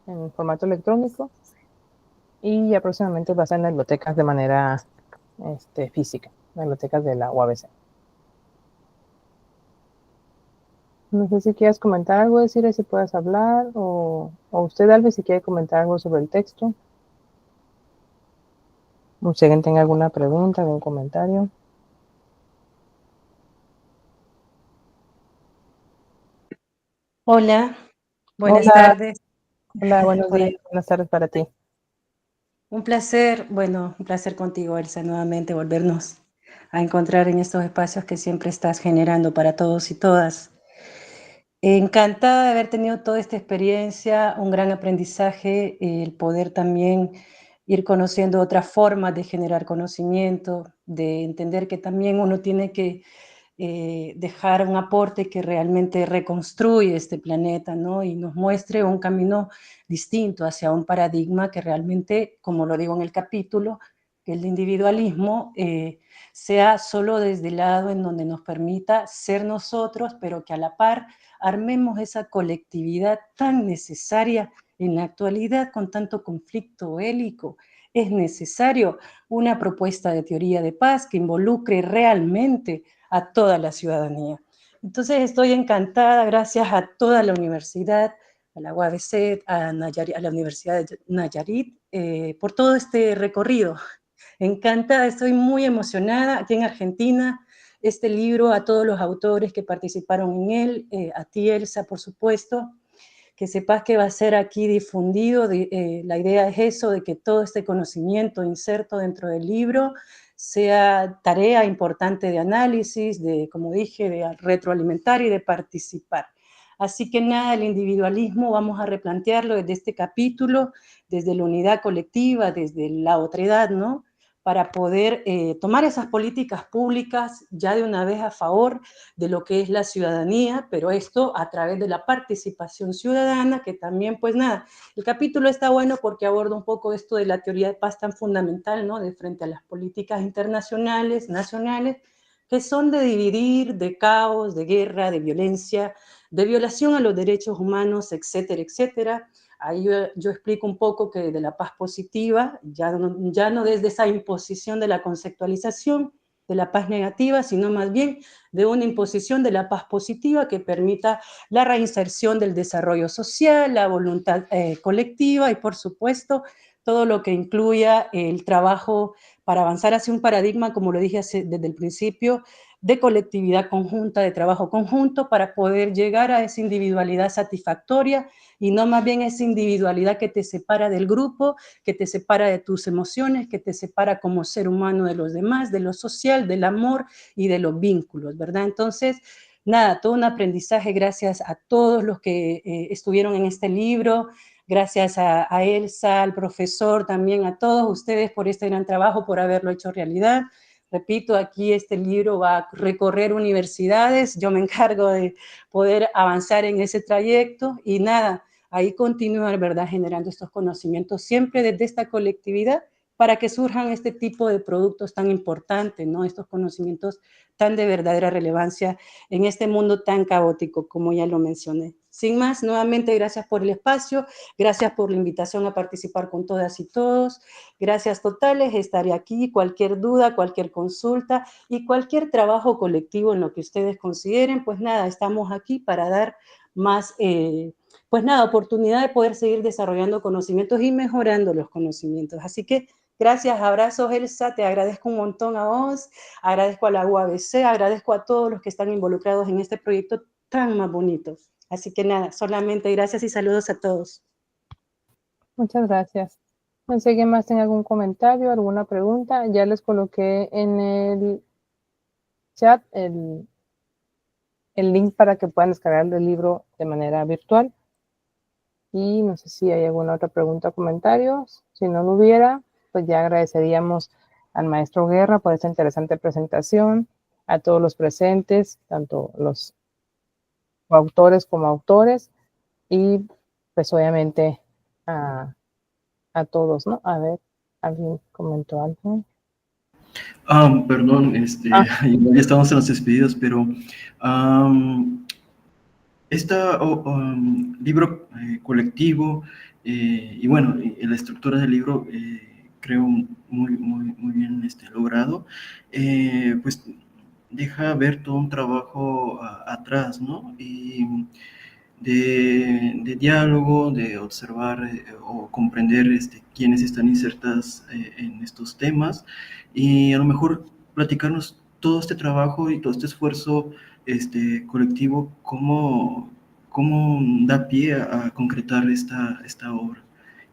Speaker 1: en formato electrónico y ya próximamente va a estar en las bibliotecas de manera física, las bibliotecas de la UABC. No sé si quieres comentar algo, decir si puedes hablar, o usted, Alves, si quiere comentar algo sobre el texto. O si alguien tenga alguna pregunta, algún comentario.
Speaker 5: Hola, buenas
Speaker 1: Hola,
Speaker 5: tardes.
Speaker 1: hola, buenos
Speaker 5: Hola,
Speaker 1: días, buenas tardes para ti.
Speaker 5: un placer contigo, Elsa, nuevamente volvernos a encontrar en estos espacios que siempre estás generando para todos y todas. Encantada de haber tenido toda esta experiencia, un gran aprendizaje, el poder también ir conociendo otras formas de generar conocimiento, de entender que también uno tiene que dejar un aporte que realmente reconstruye este planeta, ¿no? Y nos muestre un camino distinto hacia un paradigma que realmente, como lo digo en el capítulo, que el individualismo sea solo desde el lado en donde nos permita ser nosotros, pero que a la par armemos esa colectividad tan necesaria en la actualidad con tanto conflicto bélico. Es necesario una propuesta de teoría de paz que involucre realmente a toda la ciudadanía. Entonces estoy encantada, gracias a toda la universidad, a la UABC, a la Universidad de Nayarit, por todo este recorrido. Encantada, estoy muy emocionada. Aquí en Argentina, este libro, a todos los autores que participaron en él, a ti, Elsa, por supuesto, que sepas que va a ser aquí difundido. La idea es eso, de que todo este conocimiento inserto dentro del libro sea tarea importante de análisis, de, como dije, de retroalimentar y de participar. Así que nada, el individualismo vamos a replantearlo desde este capítulo, desde la unidad colectiva, desde la otredad, ¿no? para poder tomar esas políticas públicas ya de una vez a favor de lo que es la ciudadanía, pero esto a través de la participación ciudadana, que también, pues nada, el capítulo está bueno porque aborda un poco esto de la teoría de paz tan fundamental, ¿no? De frente a las políticas internacionales, nacionales, que son de dividir, de caos, de guerra, de violencia, de violación a los derechos humanos, etcétera, etcétera. Ahí yo explico un poco que de la paz positiva, ya no desde esa imposición de la conceptualización de la paz negativa, sino más bien de una imposición de la paz positiva que permita la reinserción del desarrollo social, la voluntad colectiva y, por supuesto, todo lo que incluya el trabajo para avanzar hacia un paradigma, como lo dije desde el principio, de colectividad conjunta, de trabajo conjunto, para poder llegar a esa individualidad satisfactoria y no más bien esa individualidad que te separa del grupo, que te separa de tus emociones, que te separa como ser humano de los demás, de lo social, del amor y de los vínculos, ¿verdad? Entonces, nada, todo un aprendizaje gracias a todos los que estuvieron en este libro, gracias a Elsa, al profesor, también a todos ustedes por este gran trabajo, por haberlo hecho realidad. Repito, aquí este libro va a recorrer universidades, yo me encargo de poder avanzar en ese trayecto y nada, ahí continuar, ¿verdad?, generando estos conocimientos siempre desde esta colectividad para que surjan este tipo de productos tan importantes, ¿no? Estos conocimientos tan de verdadera relevancia en este mundo tan caótico, como ya lo mencioné. Sin más, nuevamente, gracias por el espacio, gracias por la invitación a participar con todas y todos, gracias totales, estaré aquí, cualquier duda, cualquier consulta y cualquier trabajo colectivo en lo que ustedes consideren, pues nada, estamos aquí para dar más, pues nada, oportunidad de poder seguir desarrollando conocimientos y mejorando los conocimientos. Así que gracias, abrazos, Elsa, te agradezco un montón a vos, agradezco a la UABC, agradezco a todos los que están involucrados en este proyecto tan más bonito. Así que nada, solamente gracias y saludos a todos.
Speaker 1: Muchas gracias. No sé quién más tiene algún comentario, alguna pregunta. Ya les coloqué en el chat el link para que puedan descargar el libro de manera virtual. Y no sé si hay alguna otra pregunta o comentarios. Si no lo hubiera, pues ya agradeceríamos al maestro Guerra por esta interesante presentación, a todos los presentes, tanto los coautores como autores, y pues obviamente a todos, ¿no? A ver, ¿alguien comentó algo?
Speaker 3: Perdón, ya estamos en las despedidas, pero este libro colectivo, y bueno, la estructura del libro creo muy bien logrado, pues deja ver todo un trabajo atrás, ¿no? Y de diálogo, de observar o comprender quiénes están insertas en estos temas y a lo mejor platicarnos todo este trabajo y todo este esfuerzo colectivo, cómo da pie a concretar esta obra.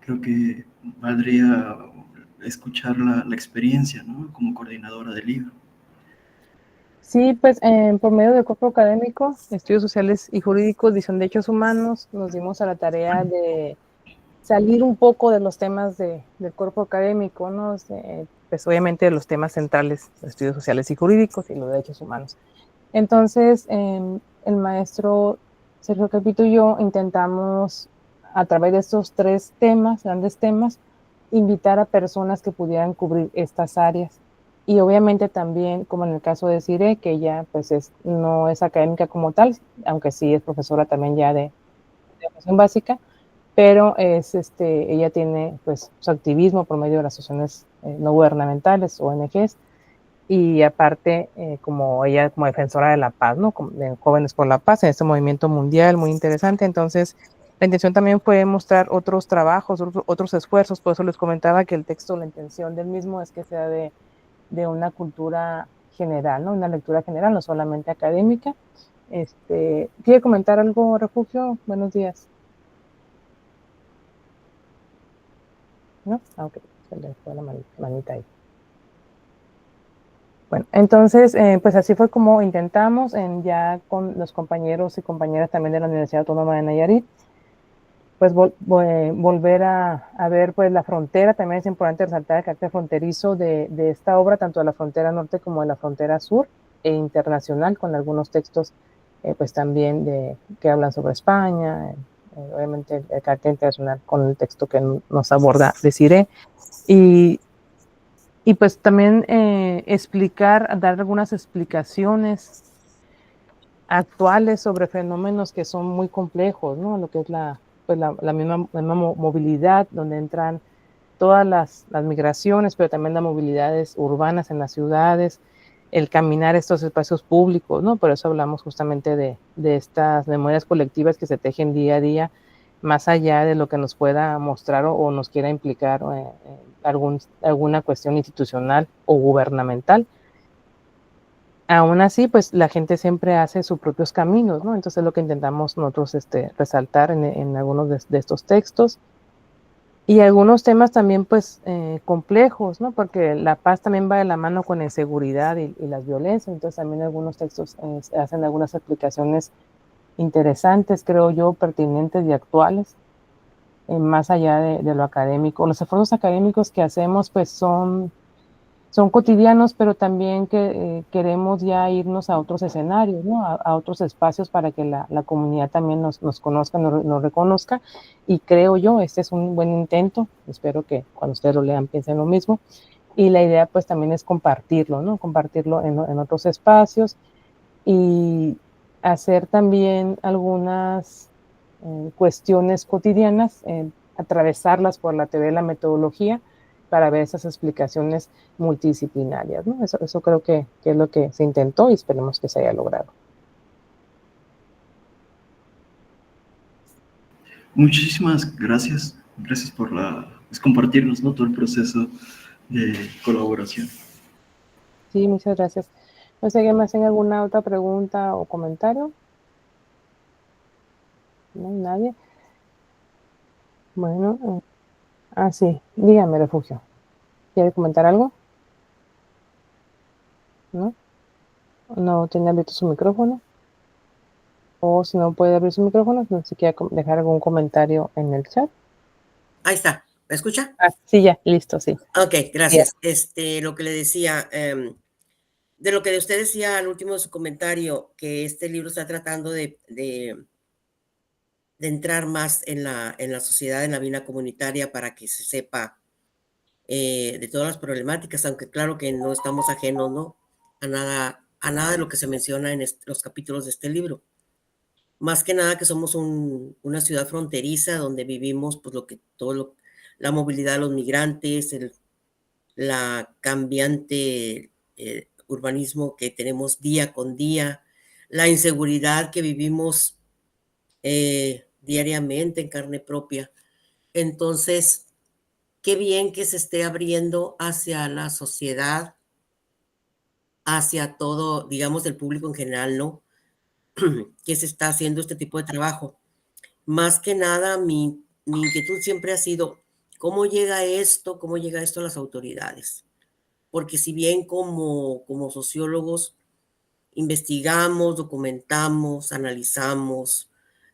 Speaker 3: Creo que valdría escuchar la experiencia, ¿no?, como coordinadora del libro.
Speaker 1: Sí, pues por medio del cuerpo académico, Estudios Sociales y Jurídicos, Visión de Derechos Humanos, nos dimos a la tarea de salir un poco de los temas del cuerpo académico, ¿no? Pues obviamente de los temas centrales, los estudios sociales y jurídicos y los derechos humanos. Entonces, el maestro Sergio Capito y yo intentamos, a través de estos tres temas, grandes temas, invitar a personas que pudieran cubrir estas áreas. Y obviamente también, como en el caso de Cire, que ella pues no es académica como tal, aunque sí es profesora también ya de educación básica, pero ella tiene pues su activismo por medio de las asociaciones no gubernamentales, ONGs, y aparte como ella como defensora de la paz, ¿no? Como de Jóvenes por la Paz, en este movimiento mundial muy interesante. Entonces, la intención también fue mostrar otros trabajos, otros esfuerzos, por eso les comentaba que el texto, la intención del mismo es que sea de una cultura general, ¿no? Una lectura general, no solamente académica. ¿Quiere comentar algo, Refugio? Buenos días. ¿No? Ok, se le fue la manita ahí. Bueno, entonces, pues así fue como intentamos, ya con los compañeros y compañeras también de la Universidad Autónoma de Nayarit, pues volver a ver pues la frontera. También es importante resaltar el carácter fronterizo de esta obra, tanto de la frontera norte como de la frontera sur, e internacional, con algunos textos pues también que hablan sobre España, obviamente el carácter internacional con el texto que nos aborda Desiree, y pues también dar algunas explicaciones actuales sobre fenómenos que son muy complejos, ¿no? Lo que es la misma movilidad, donde entran todas las migraciones, pero también las movilidades urbanas en las ciudades, el caminar estos espacios públicos, ¿no? Por eso hablamos justamente de estas memorias colectivas que se tejen día a día, más allá de lo que nos pueda mostrar o nos quiera implicar alguna cuestión institucional o gubernamental. Aún así, pues la gente siempre hace sus propios caminos, ¿no? Entonces es lo que intentamos nosotros resaltar en algunos de estos textos. Y algunos temas también, pues, complejos, ¿no? Porque la paz también va de la mano con la inseguridad y las violencias. Entonces también algunos textos hacen algunas explicaciones interesantes, creo yo, pertinentes y actuales, más allá de lo académico. Los esfuerzos académicos que hacemos, pues, son cotidianos, pero también que queremos ya irnos a otros escenarios, ¿no? A otros espacios para que la comunidad también nos conozca, nos reconozca, y creo yo, este es un buen intento, espero que cuando ustedes lo lean piensen lo mismo, y la idea pues también es compartirlo, ¿no? Compartirlo en otros espacios y hacer también algunas cuestiones cotidianas, atravesarlas por la teoría de la metodología, para ver esas explicaciones multidisciplinarias, ¿no? Eso creo que es lo que se intentó y esperemos que se haya logrado.
Speaker 3: Muchísimas gracias. Gracias por compartirnos, ¿no? Todo el proceso de colaboración.
Speaker 1: Sí, muchas gracias. No sé, ¿alguien más tiene alguna otra pregunta o comentario? ¿No hay nadie? Bueno, sí, dígame, Refugio. ¿Quiere comentar algo? ¿No? ¿No tiene abierto su micrófono? O si no puede abrir su micrófono, no sé si quiere dejar algún comentario en el chat.
Speaker 6: Ahí está, ¿me escucha?
Speaker 1: Sí, ya, listo, sí.
Speaker 6: Ok, gracias. Lo que le decía, de lo que usted decía al último de su comentario, que este libro está tratando de entrar más en la sociedad, en la vida comunitaria, para que se sepa de todas las problemáticas, aunque claro que no estamos ajenos, ¿no? a nada de lo que se menciona en los capítulos de este libro. Más que nada que somos una ciudad fronteriza donde vivimos pues la movilidad de los migrantes, la cambiante urbanismo que tenemos día con día, la inseguridad que vivimos diariamente en carne propia. Entonces, qué bien que se esté abriendo hacia la sociedad, hacia todo, digamos, el público en general, ¿no? Que se está haciendo este tipo de trabajo. Más que nada, mi inquietud siempre ha sido, ¿cómo llega esto a las autoridades? Porque si bien como sociólogos investigamos, documentamos, analizamos,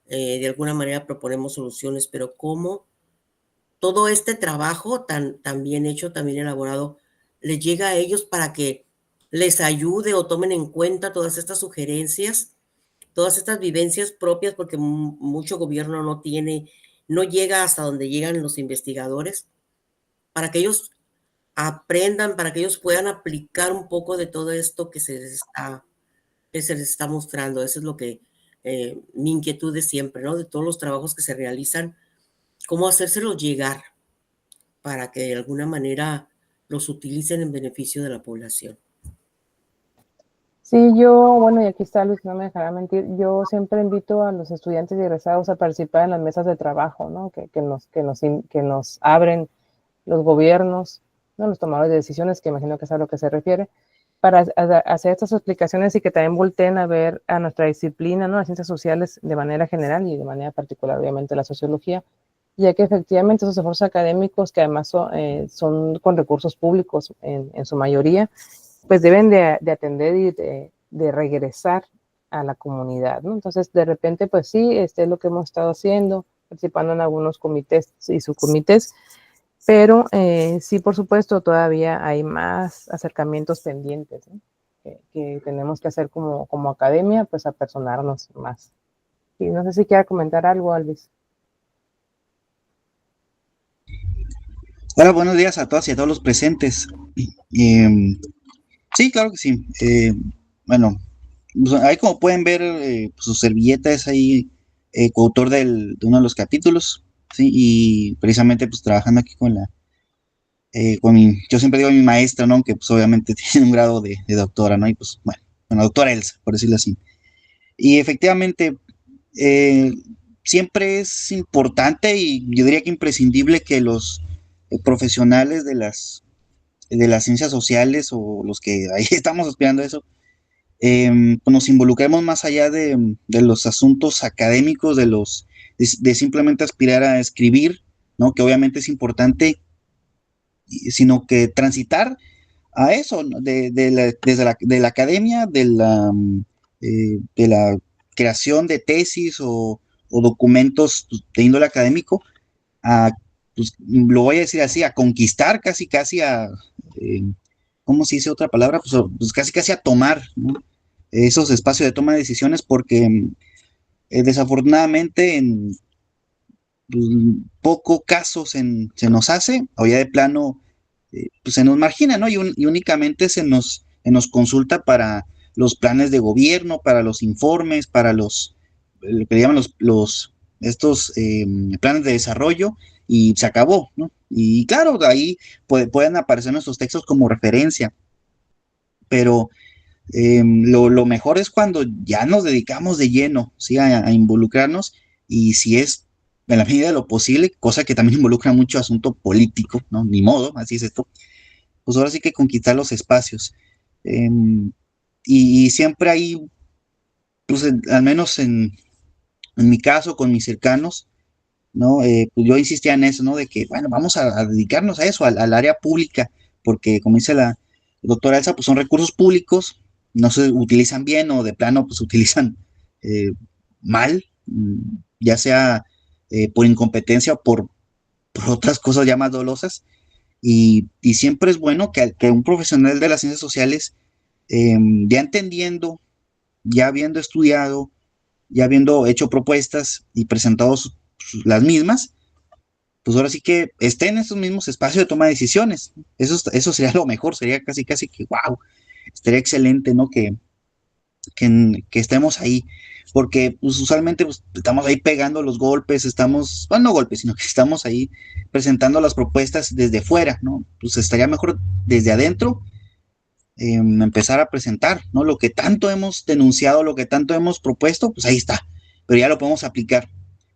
Speaker 6: de alguna manera proponemos soluciones, pero ¿cómo todo este trabajo tan bien hecho, tan bien elaborado, les llega a ellos para que les ayude o tomen en cuenta todas estas sugerencias, todas estas vivencias propias, porque mucho gobierno no llega hasta donde llegan los investigadores, para que ellos aprendan, para que ellos puedan aplicar un poco de todo esto que se les está mostrando? Eso es lo que mi inquietud es siempre, ¿no? De todos los trabajos que se realizan, cómo hacérselos llegar para que de alguna manera los utilicen en beneficio de la población.
Speaker 1: Sí, bueno, y aquí está Luis, no me dejará mentir, yo siempre invito a los estudiantes y egresados a participar en las mesas de trabajo, ¿no? Que nos abren los gobiernos, ¿no? Los tomadores de decisiones, que imagino que es a lo que se refiere, para hacer estas explicaciones y que también volteen a ver a nuestra disciplina, ¿no? Las ciencias sociales de manera general y de manera particular, obviamente, la sociología, ya que efectivamente esos esfuerzos académicos, que además son con recursos públicos en su mayoría, pues deben de atender y de regresar a la comunidad, ¿no? Entonces, de repente, pues sí, es lo que hemos estado haciendo, participando en algunos comités y subcomités, pero sí, por supuesto, todavía hay más acercamientos pendientes, ¿no? Que tenemos que hacer como academia, pues apersonarnos más. Y no sé si quiera comentar algo, Alvis.
Speaker 7: Hola, buenos días a todas y a todos los presentes. Sí, claro que sí. Bueno, pues, ahí como pueden ver, pues, su servilleta es ahí coautor de uno de los capítulos, ¿sí? Y precisamente pues trabajando aquí yo siempre digo mi maestra, ¿no? Que pues obviamente tiene un grado de doctora, ¿no? Y pues bueno, con la doctora Elsa, por decirlo así. Y efectivamente, eh, siempre es importante y yo diría que imprescindible que los profesionales de las ciencias sociales o los que ahí estamos aspirando a eso, pues nos involucremos más allá de los asuntos académicos, de simplemente aspirar a escribir, ¿no? Que obviamente es importante, sino que transitar a eso, ¿no? De la academia, de la creación de tesis o documentos pues, de índole académico, a, pues, lo voy a decir así, a conquistar casi, casi eh, ¿cómo se dice otra palabra? Pues casi, casi a tomar, ¿no? Esos espacios de toma de decisiones porque desafortunadamente en pues, poco caso se nos hace, o ya de plano pues se nos margina, ¿no? Y únicamente se nos consulta para los planes de gobierno, para los informes, para lo que llaman estos planes de desarrollo, y se acabó, ¿no? Y claro, ahí pueden aparecer nuestros textos como referencia, pero lo mejor es cuando ya nos dedicamos de lleno, ¿sí? A involucrarnos, y si es en la medida de lo posible, cosa que también involucra mucho asunto político, ¿no? Ni modo, así es esto, pues ahora sí que conquistar los espacios. Y siempre hay, pues al menos en mi caso, con mis cercanos, ¿no? Pues yo insistía en eso, ¿no? De que, bueno, vamos a dedicarnos a eso, al área pública, porque como dice la doctora Elsa, pues son recursos públicos, no se utilizan bien o de plano, pues se utilizan eh, mal, ya sea por incompetencia o por otras cosas ya más dolosas. Y siempre es bueno que un profesional de las ciencias sociales, ya entendiendo, ya habiendo estudiado, ya habiendo hecho propuestas y presentado las mismas, pues ahora sí que esté en esos mismos espacios de toma de decisiones. Eso sería lo mejor, sería casi, casi que, wow, estaría excelente, ¿no? Que estemos ahí, porque pues, usualmente pues, estamos ahí pegando los golpes, bueno, no golpes, sino que estamos ahí presentando las propuestas desde fuera, ¿no? Pues estaría mejor desde adentro, empezar a presentar, ¿no? Lo que tanto hemos denunciado, lo que tanto hemos propuesto, pues ahí está, pero ya lo podemos aplicar.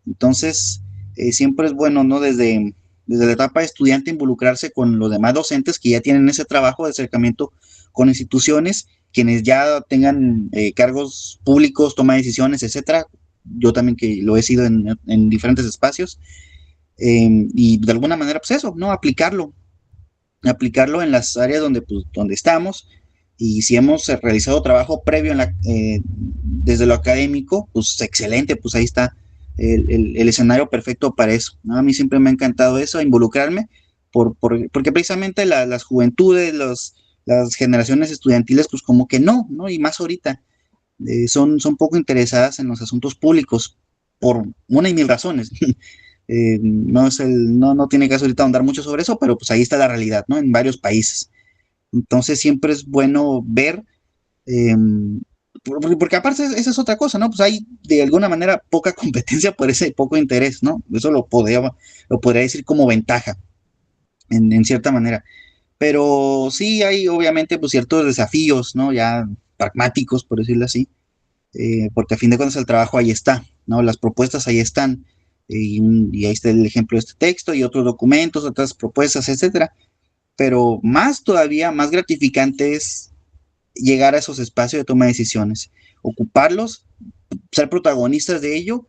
Speaker 7: Entonces, siempre es bueno, ¿no? Desde la etapa de estudiante involucrarse con los demás docentes que ya tienen ese trabajo de acercamiento con instituciones, quienes ya tengan cargos públicos, toma de decisiones, etcétera. Yo también que lo he sido en diferentes espacios, y de alguna manera, pues eso, ¿no? Aplicarlo en las áreas donde estamos, y si hemos realizado trabajo previo desde lo académico, pues excelente, pues ahí está el escenario perfecto para eso, ¿no? A mí siempre me ha encantado eso, involucrarme, porque precisamente las juventudes, las generaciones estudiantiles, pues como que no, y más ahorita, son poco interesadas en los asuntos públicos, por una y mil razones. No tiene caso ahorita ahondar mucho sobre eso, pero pues ahí está la realidad, ¿no? En varios países. Entonces siempre es bueno ver, eh, porque aparte esa es otra cosa, ¿no? Pues hay de alguna manera poca competencia por ese poco interés, ¿no? Eso lo podría decir como ventaja, en cierta manera. Pero sí hay obviamente pues ciertos desafíos, ¿no? Ya pragmáticos, por decirlo así, porque a fin de cuentas el trabajo ahí está, ¿no? Las propuestas ahí están, y ahí está el ejemplo de este texto y otros documentos, otras propuestas, etcétera. Pero más todavía, más gratificante es llegar a esos espacios de toma de decisiones, ocuparlos, ser protagonistas de ello,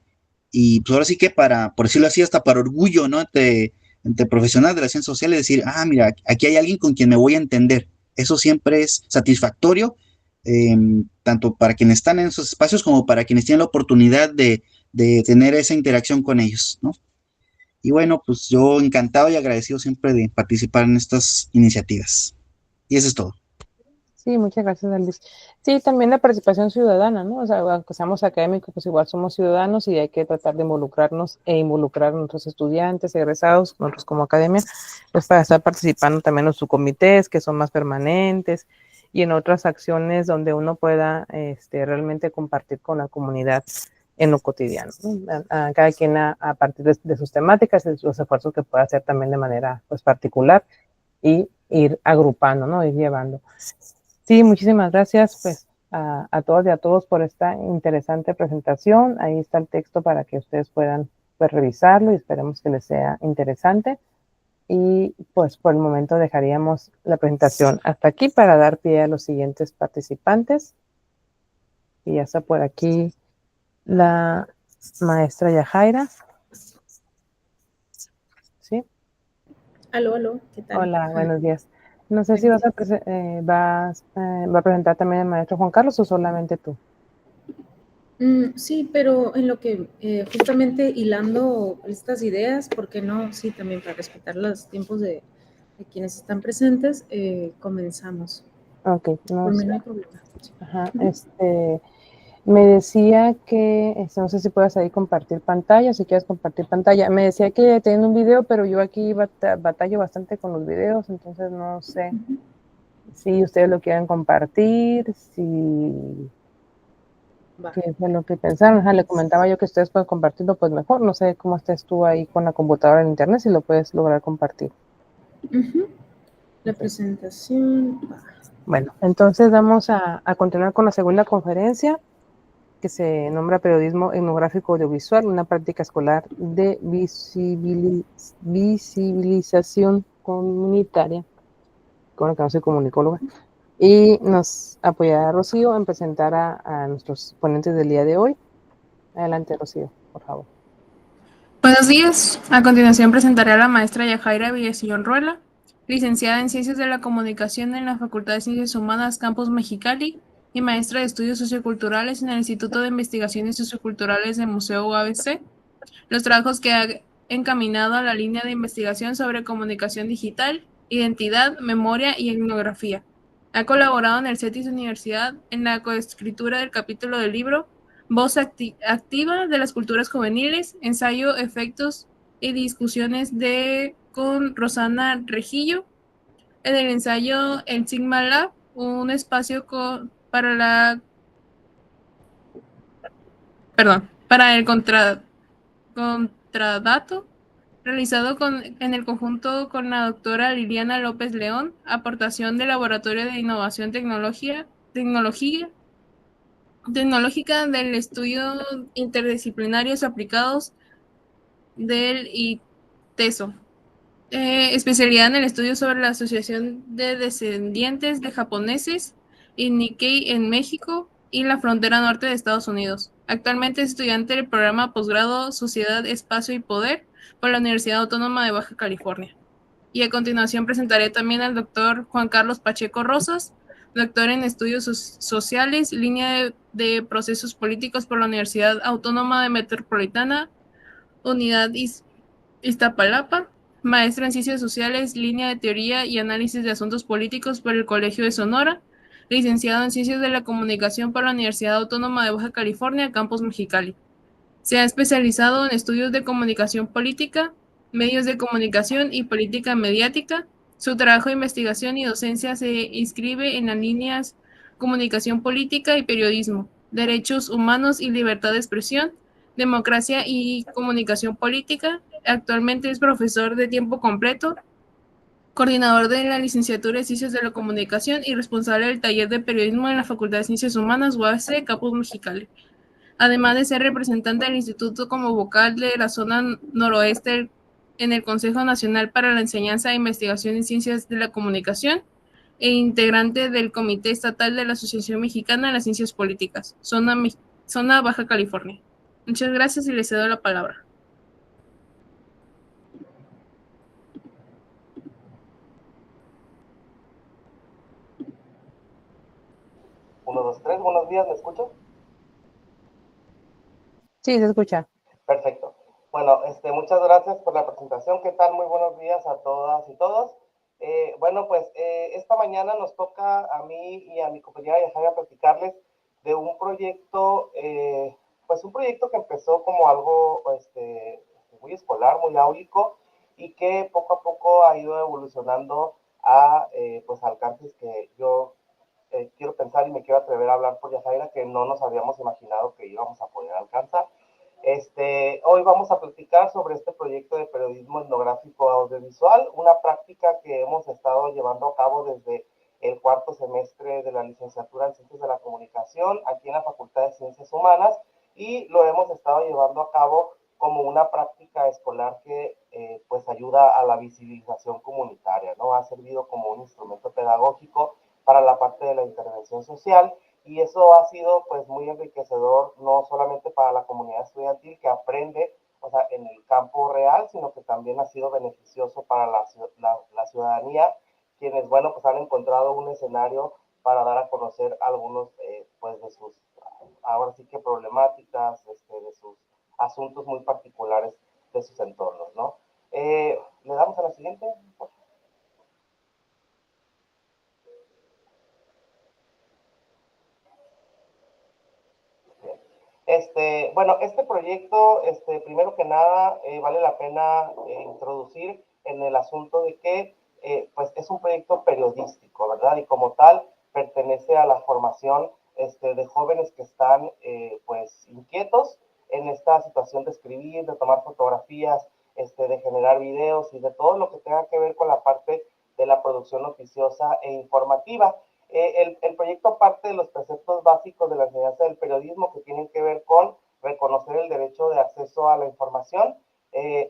Speaker 7: y pues ahora sí que por decirlo así, hasta para orgullo, ¿no? Entre profesionales de las ciencias sociales, decir, mira, aquí hay alguien con quien me voy a entender. Eso siempre es satisfactorio, tanto para quienes están en esos espacios como para quienes tienen la oportunidad de de tener esa interacción con ellos, ¿no? Y bueno, pues yo encantado y agradecido siempre de participar en estas iniciativas. Y eso es todo.
Speaker 1: Sí, muchas gracias, Elvis. Sí, también la participación ciudadana, ¿no? O sea, aunque seamos académicos, pues igual somos ciudadanos y hay que tratar de involucrarnos e involucrar a nuestros estudiantes, egresados, nosotros como academia, pues para estar participando también en sus comités, que son más permanentes, y en otras acciones donde uno pueda realmente compartir con la comunidad en lo cotidiano, ¿no? A cada quien a partir de sus temáticas y los esfuerzos que pueda hacer también de manera pues particular y ir agrupando, ¿no? Ir llevando. Sí, muchísimas gracias pues a todas y a todos por esta interesante presentación. Ahí está el texto para que ustedes puedan pues, revisarlo y esperemos que les sea interesante. Y pues por el momento dejaríamos la presentación hasta aquí para dar pie a los siguientes participantes. Y ya está por aquí la maestra Yajaira. ¿Sí?
Speaker 8: Aló, ¿qué tal?
Speaker 1: Hola, buenos días. No sé si va a presentar también el maestro Juan Carlos o solamente tú.
Speaker 8: Sí, pero en lo que justamente hilando estas ideas, ¿por qué no? Sí, también para respetar los tiempos de quienes están presentes, comenzamos.
Speaker 1: Ok, no
Speaker 8: Por mí
Speaker 1: sé.
Speaker 8: no hay problema.
Speaker 1: Ajá, me decía que, no sé si puedes ahí compartir pantalla, si quieres compartir pantalla. Me decía que tiene un video, pero yo aquí batallo bastante con los videos, entonces no sé si ustedes lo quieren compartir, si
Speaker 8: Va.
Speaker 1: qué fue lo que pensaron. Ajá, le comentaba yo que ustedes pueden compartirlo, pues mejor. No sé cómo estés tú ahí con la computadora en internet, si lo puedes lograr compartir.
Speaker 8: La presentación va.
Speaker 1: Bueno, entonces vamos a continuar con la segunda conferencia, que se nombra Periodismo Etnográfico Audiovisual, una práctica escolar de visibilización comunitaria, con la que no soy comunicóloga. Y nos apoyará Rocío en presentar a nuestros ponentes del día de hoy. Adelante, Rocío, por favor.
Speaker 2: Buenos días. A continuación presentaré a la maestra Yajaira Villasillón Ruela, licenciada en Ciencias de la Comunicación en la Facultad de Ciencias Humanas Campus Mexicali y maestra de Estudios Socioculturales en el Instituto de Investigaciones Socioculturales del Museo UABC. Los trabajos que ha encaminado a la línea de investigación sobre comunicación digital, identidad, memoria y etnografía. Ha colaborado en el CETIS Universidad en la coescritura del capítulo del libro Voz activa de las culturas juveniles, ensayo, efectos y discusiones con Rosana Regillo. En el ensayo El Sigma Lab, un espacio para el contradato, realizado en el conjunto con la doctora Liliana López León, aportación del Laboratorio de Innovación Tecnológica del Estudio Interdisciplinarios Aplicados del ITESO. Especialidad en el estudio sobre la Asociación de Descendientes de Japoneses y Nikkei en México y la frontera norte de Estados Unidos. Actualmente es estudiante del programa posgrado Sociedad, Espacio y Poder por la Universidad Autónoma de Baja California. Y a continuación presentaré también al doctor Juan Carlos Pacheco Rosas, doctor en Estudios Sociales, línea de Procesos Políticos por la Universidad Autónoma de Metropolitana, Unidad Iztapalapa, maestro en Ciencias Sociales, línea de Teoría y Análisis de Asuntos Políticos por el Colegio de Sonora, licenciado en Ciencias de la Comunicación por la Universidad Autónoma de Baja California, Campus Mexicali. Se ha especializado en estudios de comunicación política, medios de comunicación y política mediática. Su trabajo de investigación y docencia se inscribe en las líneas comunicación política y periodismo, derechos humanos y libertad de expresión, democracia y comunicación política. Actualmente es profesor de tiempo completo, coordinador de la licenciatura de Ciencias de la Comunicación y responsable del taller de periodismo en la Facultad de Ciencias Humanas UABC, Campus Mexicali. Además de ser representante del instituto como vocal de la zona noroeste en el Consejo Nacional para la Enseñanza e Investigación en Ciencias de la Comunicación e integrante del Comité Estatal de la Asociación Mexicana de las Ciencias Políticas, zona Baja California. Muchas gracias y le cedo la palabra.
Speaker 9: Uno, dos, tres, buenos días, ¿me escuchan?
Speaker 1: Sí, se escucha.
Speaker 9: Perfecto. Bueno, muchas gracias por la presentación. ¿Qué tal? Muy buenos días a todas y todos. Bueno, pues esta mañana nos toca a mí y a mi compañera Yajaira platicarles de un proyecto, pues un proyecto que empezó como algo muy escolar, muy áulico, y que poco a poco ha ido evolucionando a pues alcances que yo quiero pensar y me quiero atrever a hablar por Yajaira, que no nos habíamos imaginado que íbamos a poder alcanzar. Hoy vamos a platicar sobre este proyecto de periodismo etnográfico audiovisual, una práctica que hemos estado llevando a cabo desde el cuarto semestre de la licenciatura en Ciencias de la Comunicación aquí en la Facultad de Ciencias Humanas, y lo hemos estado llevando a cabo como una práctica escolar que pues ayuda a la visibilización comunitaria, ¿no? Ha servido como un instrumento pedagógico para la parte de la intervención social, y eso ha sido pues muy enriquecedor, no solamente para la comunidad estudiantil que aprende, o sea, en el campo real, sino que también ha sido beneficioso para la ciudadanía, quienes, bueno, pues han encontrado un escenario para dar a conocer algunos, pues, de sus, ahora sí que problemáticas, de sus asuntos muy particulares de sus entornos, ¿no? ¿Le damos a la siguiente? Por favor. Bueno, este proyecto, primero que nada, vale la pena introducir en el asunto de que, pues, es un proyecto periodístico, ¿verdad? Y como tal, pertenece a la formación de jóvenes que están, pues, inquietos en esta situación de escribir, de tomar fotografías, de generar videos y de todo lo que tenga que ver con la parte de la producción noticiosa e informativa. El proyecto parte de los preceptos básicos de la enseñanza del periodismo que tienen que ver con reconocer el derecho de acceso a la información,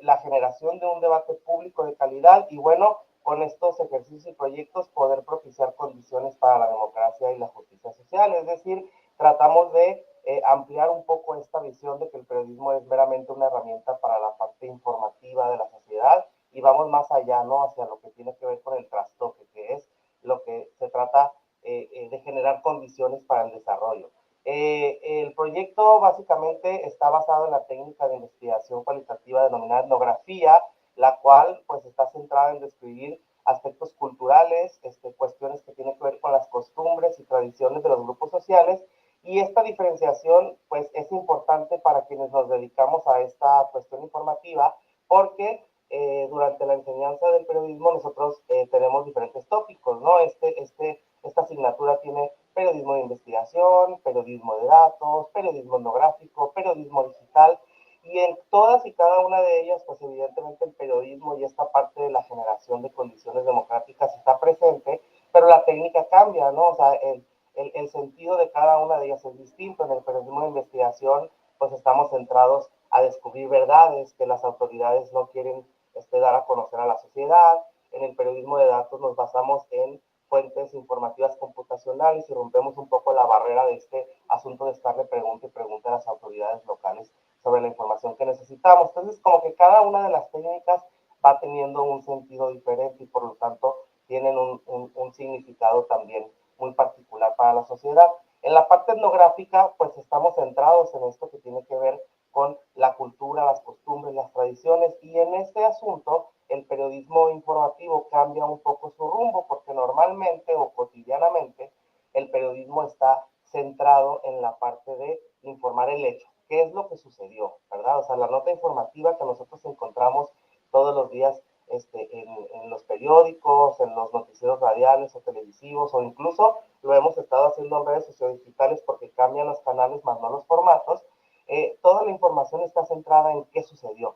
Speaker 9: la generación de un debate público de calidad y, bueno, con estos ejercicios y proyectos poder propiciar condiciones para la democracia y la justicia social. Es decir, tratamos de ampliar un poco esta visión de que el periodismo es meramente una herramienta para la parte informativa de la sociedad, y vamos más allá, ¿no? Hacia lo que tiene que ver con el trastoque, que es lo que se trata de generar condiciones para el desarrollo. El proyecto básicamente está basado en la técnica de investigación cualitativa denominada etnografía, la cual pues está centrada en describir aspectos culturales, cuestiones que tienen que ver con las costumbres y tradiciones de los grupos sociales, y esta diferenciación pues es importante para quienes nos dedicamos a esta cuestión informativa, porque durante la enseñanza del periodismo nosotros tenemos diferentes tópicos, ¿no? Esta asignatura tiene periodismo de investigación, periodismo de datos, periodismo etnográfico, periodismo digital, y en todas y cada una de ellas, pues evidentemente el periodismo y esta parte de la generación de condiciones democráticas está presente, pero la técnica cambia, ¿no? O sea, el sentido de cada una de ellas es distinto. En el periodismo de investigación, pues estamos centrados a descubrir verdades que las autoridades no quieren dar a conocer a la sociedad. En el periodismo de datos nos basamos en fuentes informativas computacionales y rompemos un poco la barrera de este asunto de estarle pregunta y pregunta a las autoridades locales sobre la información que necesitamos. Entonces, como que cada una de las técnicas va teniendo un sentido diferente y por lo tanto tienen un significado también muy particular para la sociedad. En la parte etnográfica, pues estamos centrados en esto que tiene que ver con la cultura, las costumbres, las tradiciones, y en este asunto el periodismo informativo cambia un poco su rumbo, porque normalmente o cotidianamente el periodismo está centrado en la parte de informar el hecho, qué es lo que sucedió, ¿verdad? O sea, la nota informativa que nosotros encontramos todos los días en los periódicos, en los noticieros radiales o televisivos, o incluso lo hemos estado haciendo en redes sociodigitales porque cambian los canales más no los formatos. Toda la información está centrada en qué sucedió.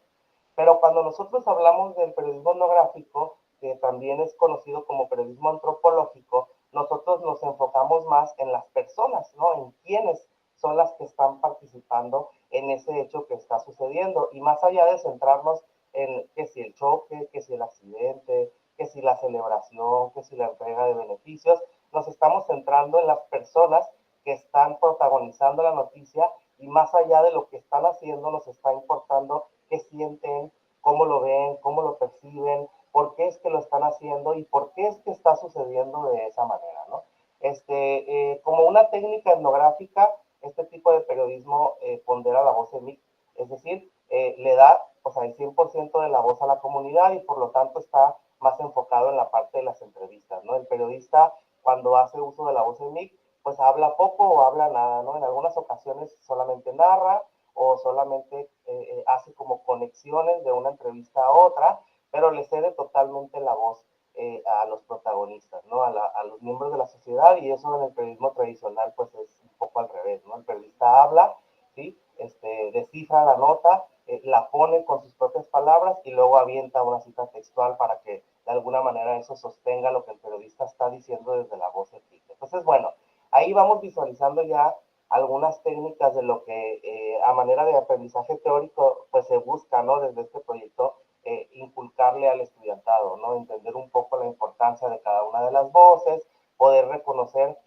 Speaker 9: Pero cuando nosotros hablamos del periodismo etnográfico, que también es conocido como periodismo antropológico, nosotros nos enfocamos más en las personas, ¿no? En quiénes son las que están participando en ese hecho que está sucediendo. Y más allá de centrarnos en que si el choque, que si el accidente, que si la celebración, que si la entrega de beneficios, nos estamos centrando en las personas que están protagonizando la noticia, y más allá de lo que están haciendo, nos está importando qué sienten, cómo lo ven, cómo lo perciben, por qué es que lo están haciendo y por qué es que está sucediendo de esa manera, ¿no? Como una técnica etnográfica, este tipo de periodismo pondera la voz es decir, le da, o sea, el 100% de la voz a la comunidad y por lo tanto está más enfocado en la parte de las entrevistas, ¿no? El periodista, cuando hace uso de la voz en MIC, pues habla poco o habla nada, ¿no? En algunas ocasiones solamente narra o solamente hace como conexiones de una entrevista a otra, pero le cede totalmente la voz a los protagonistas, ¿no? A los miembros de la sociedad, y eso en el periodismo tradicional pues es un poco al revés, ¿no? El periodista habla, ¿sí? Descifra la nota, la pone con sus propias palabras y luego avienta una cita textual para que de alguna manera eso sostenga lo que el periodista está diciendo desde la voz en MIC. Entonces, bueno, ahí vamos visualizando ya algunas técnicas de lo que a manera de aprendizaje teórico pues se busca, ¿no? Desde este proyecto inculcarle al estudiantado, ¿no? Entender un poco la importancia de cada una de las voces, poder reconocer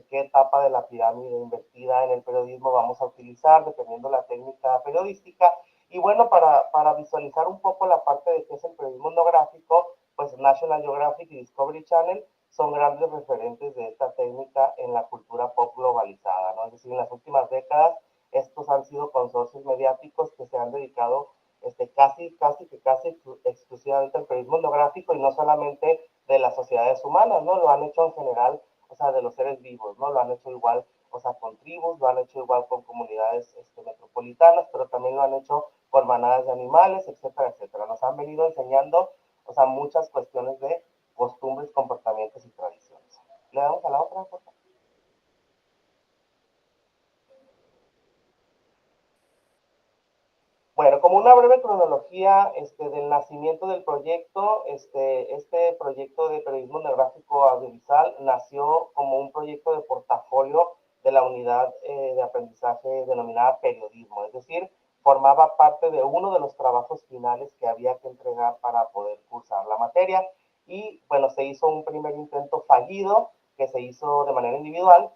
Speaker 9: qué etapa de la pirámide invertida en el periodismo vamos a utilizar dependiendo de la técnica periodística. Y bueno, para visualizar un poco la parte de qué es el periodismo etnográfico, pues National Geographic y Discovery Channel son grandes referentes de esta técnica en la cultura pop globalizada, ¿no? Es decir, en las últimas décadas estos han sido consorcios mediáticos que se han dedicado casi exclusivamente al periodismo etnográfico, y no solamente de las sociedades humanas, ¿no? Lo han hecho en general, o sea, de los seres vivos, ¿no? Lo han hecho igual, o sea, con tribus, lo han hecho igual con comunidades metropolitanas, pero también lo han hecho con manadas de animales, etcétera, etcétera. Nos han venido enseñando, o sea, muchas cuestiones de costumbres, comportamientos y tradiciones. ¿Le damos a la otra, por favor? Bueno, como una breve cronología del nacimiento del proyecto, este proyecto de periodismo etnográfico audiovisual nació como un proyecto de portafolio de la unidad de aprendizaje denominada periodismo, es decir, formaba parte de uno de los trabajos finales que había que entregar para poder cursar la materia. Y bueno, se hizo un primer intento fallido que se hizo de manera individual.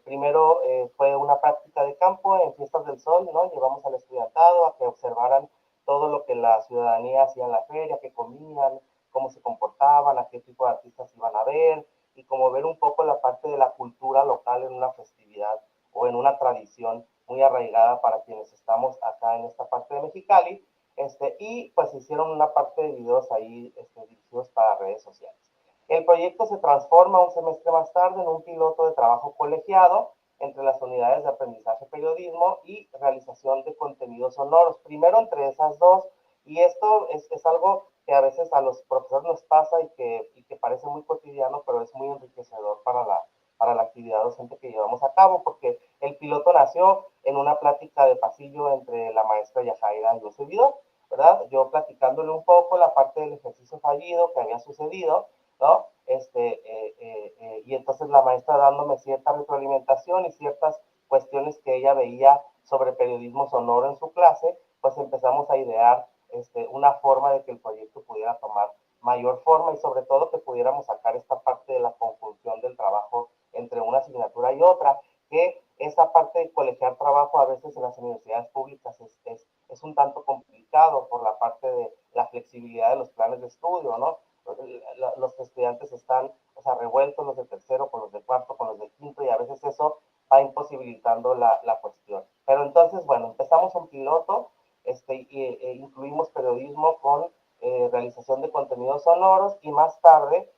Speaker 9: Primero fue una práctica de campo en Fiestas del Sol, ¿no? Llevamos al estudiantado a que observaran todo lo que la ciudadanía hacía en la feria, qué comían, cómo se comportaban, a qué tipo de artistas iban a ver, y como ver un poco la parte de la cultura local en una festividad o en una tradición muy arraigada para quienes estamos acá en esta parte de Mexicali, y pues hicieron una parte de videos ahí dirigidos para redes sociales. El proyecto se transforma un semestre más tarde en un piloto de trabajo colegiado entre las unidades de aprendizaje periodismo y realización de contenidos sonoros. Primero entre esas dos, y esto es algo que a veces a los profesores nos pasa y que parece muy cotidiano, pero es muy enriquecedor para la actividad docente que llevamos a cabo, porque el piloto nació en una plática de pasillo entre la maestra Yajaira y un servidor, ¿verdad? Yo platicándole un poco la parte del ejercicio fallido que había sucedido, ¿no? Y entonces la maestra dándome cierta retroalimentación y ciertas cuestiones que ella veía sobre periodismo sonoro en su clase, pues empezamos a idear una forma de que el proyecto pudiera tomar mayor forma y sobre todo que pudiéramos sacar esta parte de la conjunción del trabajo entre una asignatura y otra, que esa parte de colegiar trabajo a veces en las universidades públicas es un tanto complicado por la parte de la flexibilidad de los planes de estudio, ¿no? Los estudiantes están, o sea, revueltos, los de tercero con los de cuarto, con los de quinto, y a veces eso va imposibilitando la cuestión. Pero entonces, bueno, empezamos un piloto, incluimos periodismo con realización de contenidos sonoros, y más tarde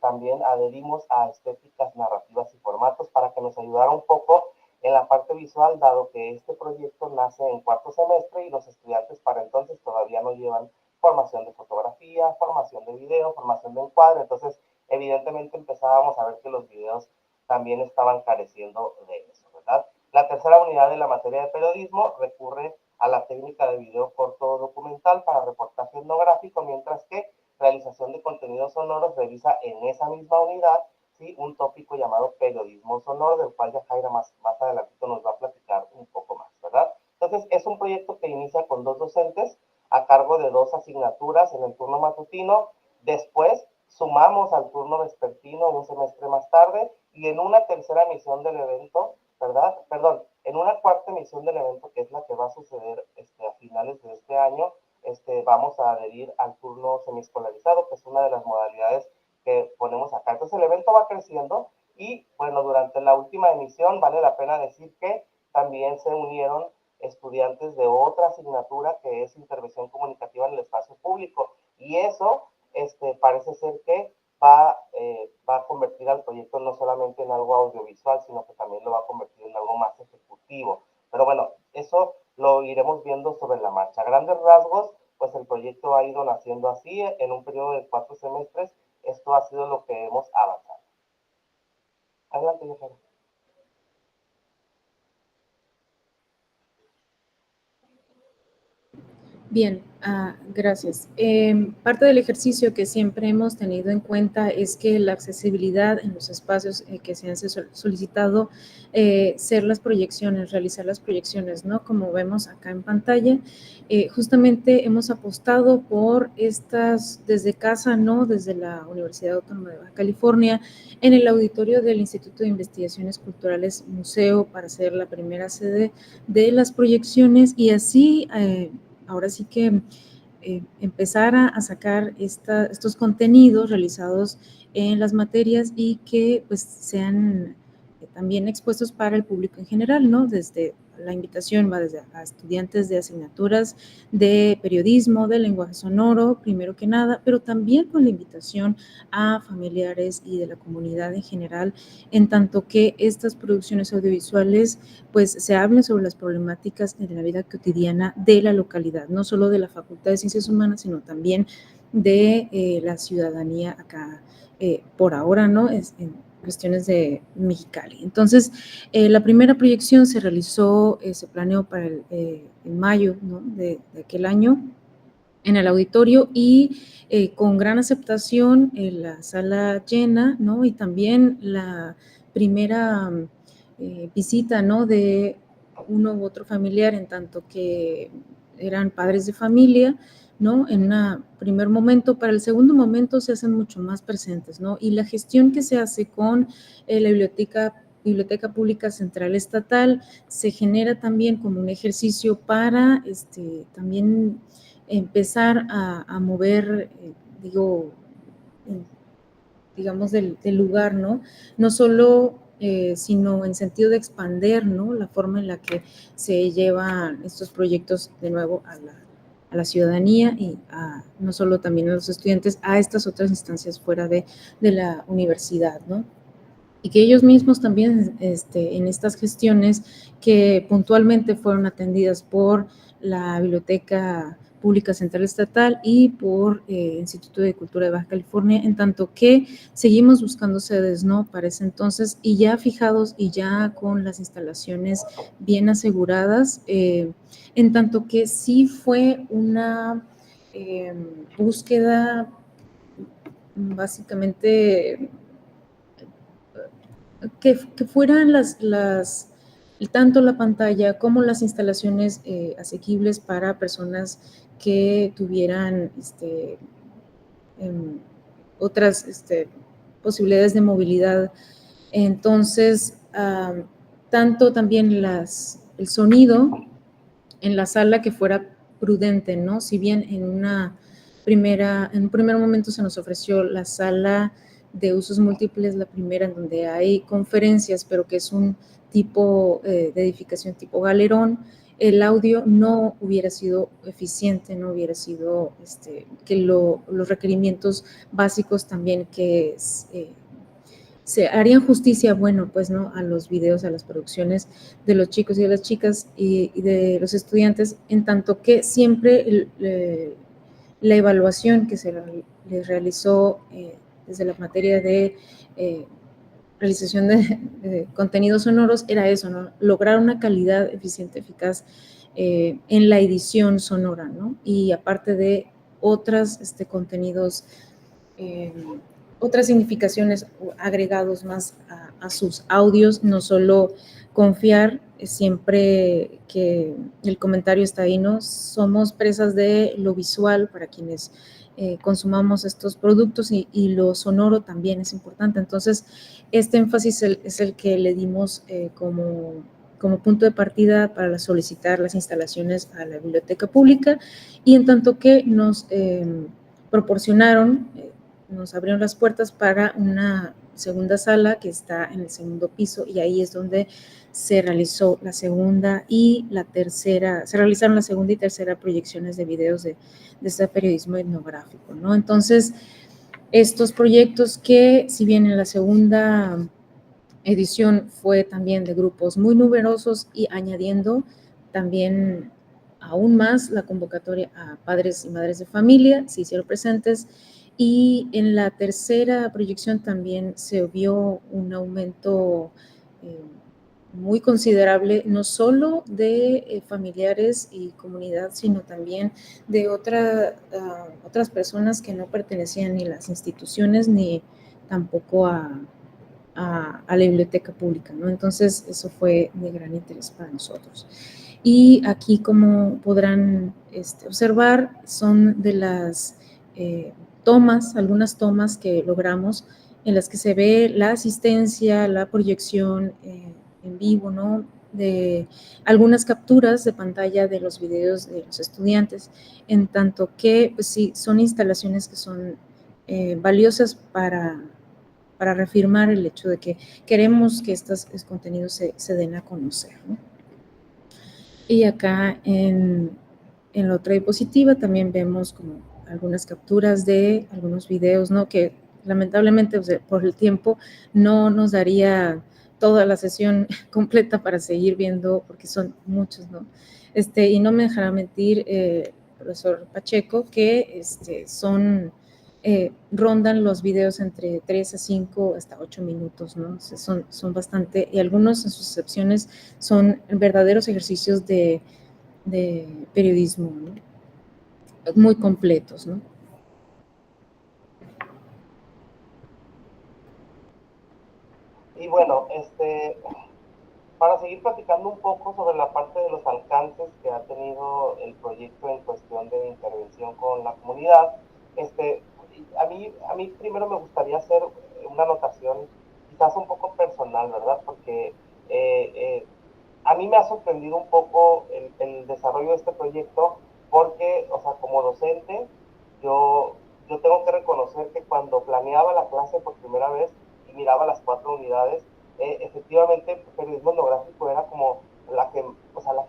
Speaker 9: también adherimos a estéticas narrativas y formatos para que nos ayudara un poco en la parte visual, dado que este proyecto nace en cuarto semestre y los estudiantes para entonces todavía no llevan formación de fotografía, formación de video, formación de encuadre. Entonces evidentemente empezábamos a ver que los videos también estaban careciendo de eso, ¿verdad? La tercera unidad de la materia de periodismo recurre a la técnica de video corto documental para reportaje etnográfico, mientras que realización de contenidos sonoros revisa en esa misma unidad, ¿sí?, un tópico llamado periodismo sonoro, del cual ya Jaira más adelantito nos va a platicar un poco más, ¿verdad? Entonces es un proyecto que inicia con 2 docentes a cargo de 2 asignaturas en el turno matutino. Después sumamos al turno vespertino un semestre más tarde, y en una tercera emisión del evento, ¿verdad? Perdón, en una cuarta emisión del evento, que es la que va a suceder a finales de este año, vamos a adherir al turno semiescolarizado, que es una de las modalidades que ponemos acá. Entonces el evento va creciendo, y bueno, durante la última emisión vale la pena decir que también se unieron estudiantes de otra asignatura que es intervención comunicativa en el espacio público. Y eso parece ser que va a convertir al proyecto no solamente en algo audiovisual, sino que también lo va a convertir en algo más ejecutivo. Pero bueno, eso lo iremos viendo sobre la marcha. A grandes rasgos, pues el proyecto ha ido naciendo así, en un periodo de 4 semestres, esto ha sido lo que hemos avanzado. Adelante, Yajara.
Speaker 8: Bien, gracias. Parte del ejercicio que siempre hemos tenido en cuenta es que la accesibilidad en los espacios que se han solicitado, ser las proyecciones, realizar las proyecciones, ¿no? Como vemos acá en pantalla, justamente hemos apostado por estas desde casa, ¿no? Desde la Universidad Autónoma de Baja California, en el auditorio del Instituto de Investigaciones Culturales Museo, para ser la primera sede de las proyecciones y así ahora sí que empezar a sacar estos contenidos realizados en las materias y que pues sean también expuestos para el público en general, ¿no? Desde la invitación va desde a estudiantes de asignaturas de periodismo, de lenguaje sonoro, primero que nada, pero también con la invitación a familiares y de la comunidad en general, en tanto que estas producciones audiovisuales pues se hablen sobre las problemáticas de la vida cotidiana de la localidad, no solo de la Facultad de Ciencias Humanas, sino también de la ciudadanía acá, por ahora, ¿no? En cuestiones de Mexicali. Entonces, la primera proyección se realizó, se planeó para en mayo, ¿no? de aquel año, en el auditorio y con gran aceptación en la sala llena, ¿no? Y también la primera visita, ¿no? De uno u otro familiar, en tanto que eran padres de familia, ¿no? En un primer momento. Para el segundo momento se hacen mucho más presentes, ¿no? Y la gestión que se hace con la Biblioteca Pública Central Estatal se genera también como un ejercicio para también empezar a mover, digamos, del lugar, ¿no? No solo, sino en sentido de expander, ¿no? La forma en la que se llevan estos proyectos de nuevo a la ciudadanía y no solo también a los estudiantes, a estas otras instancias fuera de la universidad, ¿no? Y que ellos mismos también en estas gestiones que puntualmente fueron atendidas por la Biblioteca Pública Central Estatal y por el Instituto de Cultura de Baja California, en tanto que seguimos buscando sedes, ¿no? Para ese entonces, y ya fijados y ya con las instalaciones bien aseguradas, en tanto que sí fue una búsqueda básicamente que fueran tanto la pantalla como las instalaciones asequibles para personas que tuvieran otras posibilidades de movilidad. Entonces, tanto también el sonido en la sala que fuera prudente, ¿no? Si bien en un primer momento se nos ofreció la sala de usos múltiples, la primera en donde hay conferencias, pero que es un tipo de edificación tipo galerón, el audio no hubiera sido eficiente, no hubiera sido que los requerimientos básicos también que se harían justicia, bueno, pues, ¿no? A los videos, a las producciones de los chicos y de las chicas y de los estudiantes, en tanto que siempre la evaluación que se les realizó desde la materia de realización de contenidos sonoros era eso, ¿no? Lograr una calidad eficiente, eficaz en la edición sonora, ¿no? Y aparte de otras contenidos, otras significaciones agregados más a sus audios, no solo confiar siempre que el comentario está ahí, ¿no? Somos presas de lo visual para quienes consumamos estos productos y lo sonoro también es importante. Entonces, este énfasis es el que le dimos como punto de partida para solicitar las instalaciones a la biblioteca pública y en tanto que nos proporcionaron, nos abrieron las puertas para una segunda sala que está en el segundo piso, y ahí es donde se realizó la segunda y la tercera, se realizaron la segunda y tercera proyecciones de videos de este periodismo etnográfico, ¿no? Entonces, estos proyectos que, si bien en la segunda edición fue también de grupos muy numerosos y añadiendo también aún más la convocatoria a padres y madres de familia, se hicieron presentes, y en la tercera proyección también se vio un aumento muy considerable, no solo de familiares y comunidad, sino también de otras personas que no pertenecían ni a las instituciones ni tampoco a la biblioteca pública, ¿no? Entonces, eso fue de gran interés para nosotros. Y aquí, como podrán observar, son de las algunas tomas que logramos en las que se ve la asistencia, la proyección en vivo, ¿no? De algunas capturas de pantalla de los videos de los estudiantes, en tanto que, pues sí, son instalaciones que son valiosas para reafirmar el hecho de que queremos que estos contenidos se den a conocer, ¿no? Y acá en la otra diapositiva también vemos como algunas capturas de algunos videos, ¿no? Que lamentablemente, o sea, por el tiempo no nos daría toda la sesión completa para seguir viendo, porque son muchos, ¿no? Y no me dejará mentir, profesor Pacheco, que rondan los videos entre 3 a 5 hasta 8 minutos, ¿no? O sea, son bastante, y algunos en sus excepciones son verdaderos ejercicios de periodismo, ¿no? Muy completos, ¿no?
Speaker 9: Y bueno, para seguir platicando un poco sobre la parte de los alcances que ha tenido el proyecto en cuestión de intervención con la comunidad, a mí primero me gustaría hacer una anotación quizás un poco personal, ¿verdad? Porque a mí me ha sorprendido un poco el desarrollo de este proyecto porque, o sea, como docente, yo tengo que reconocer que cuando planeaba la clase por primera vez y miraba las 4 unidades, efectivamente, periodismo etnográfico era como la que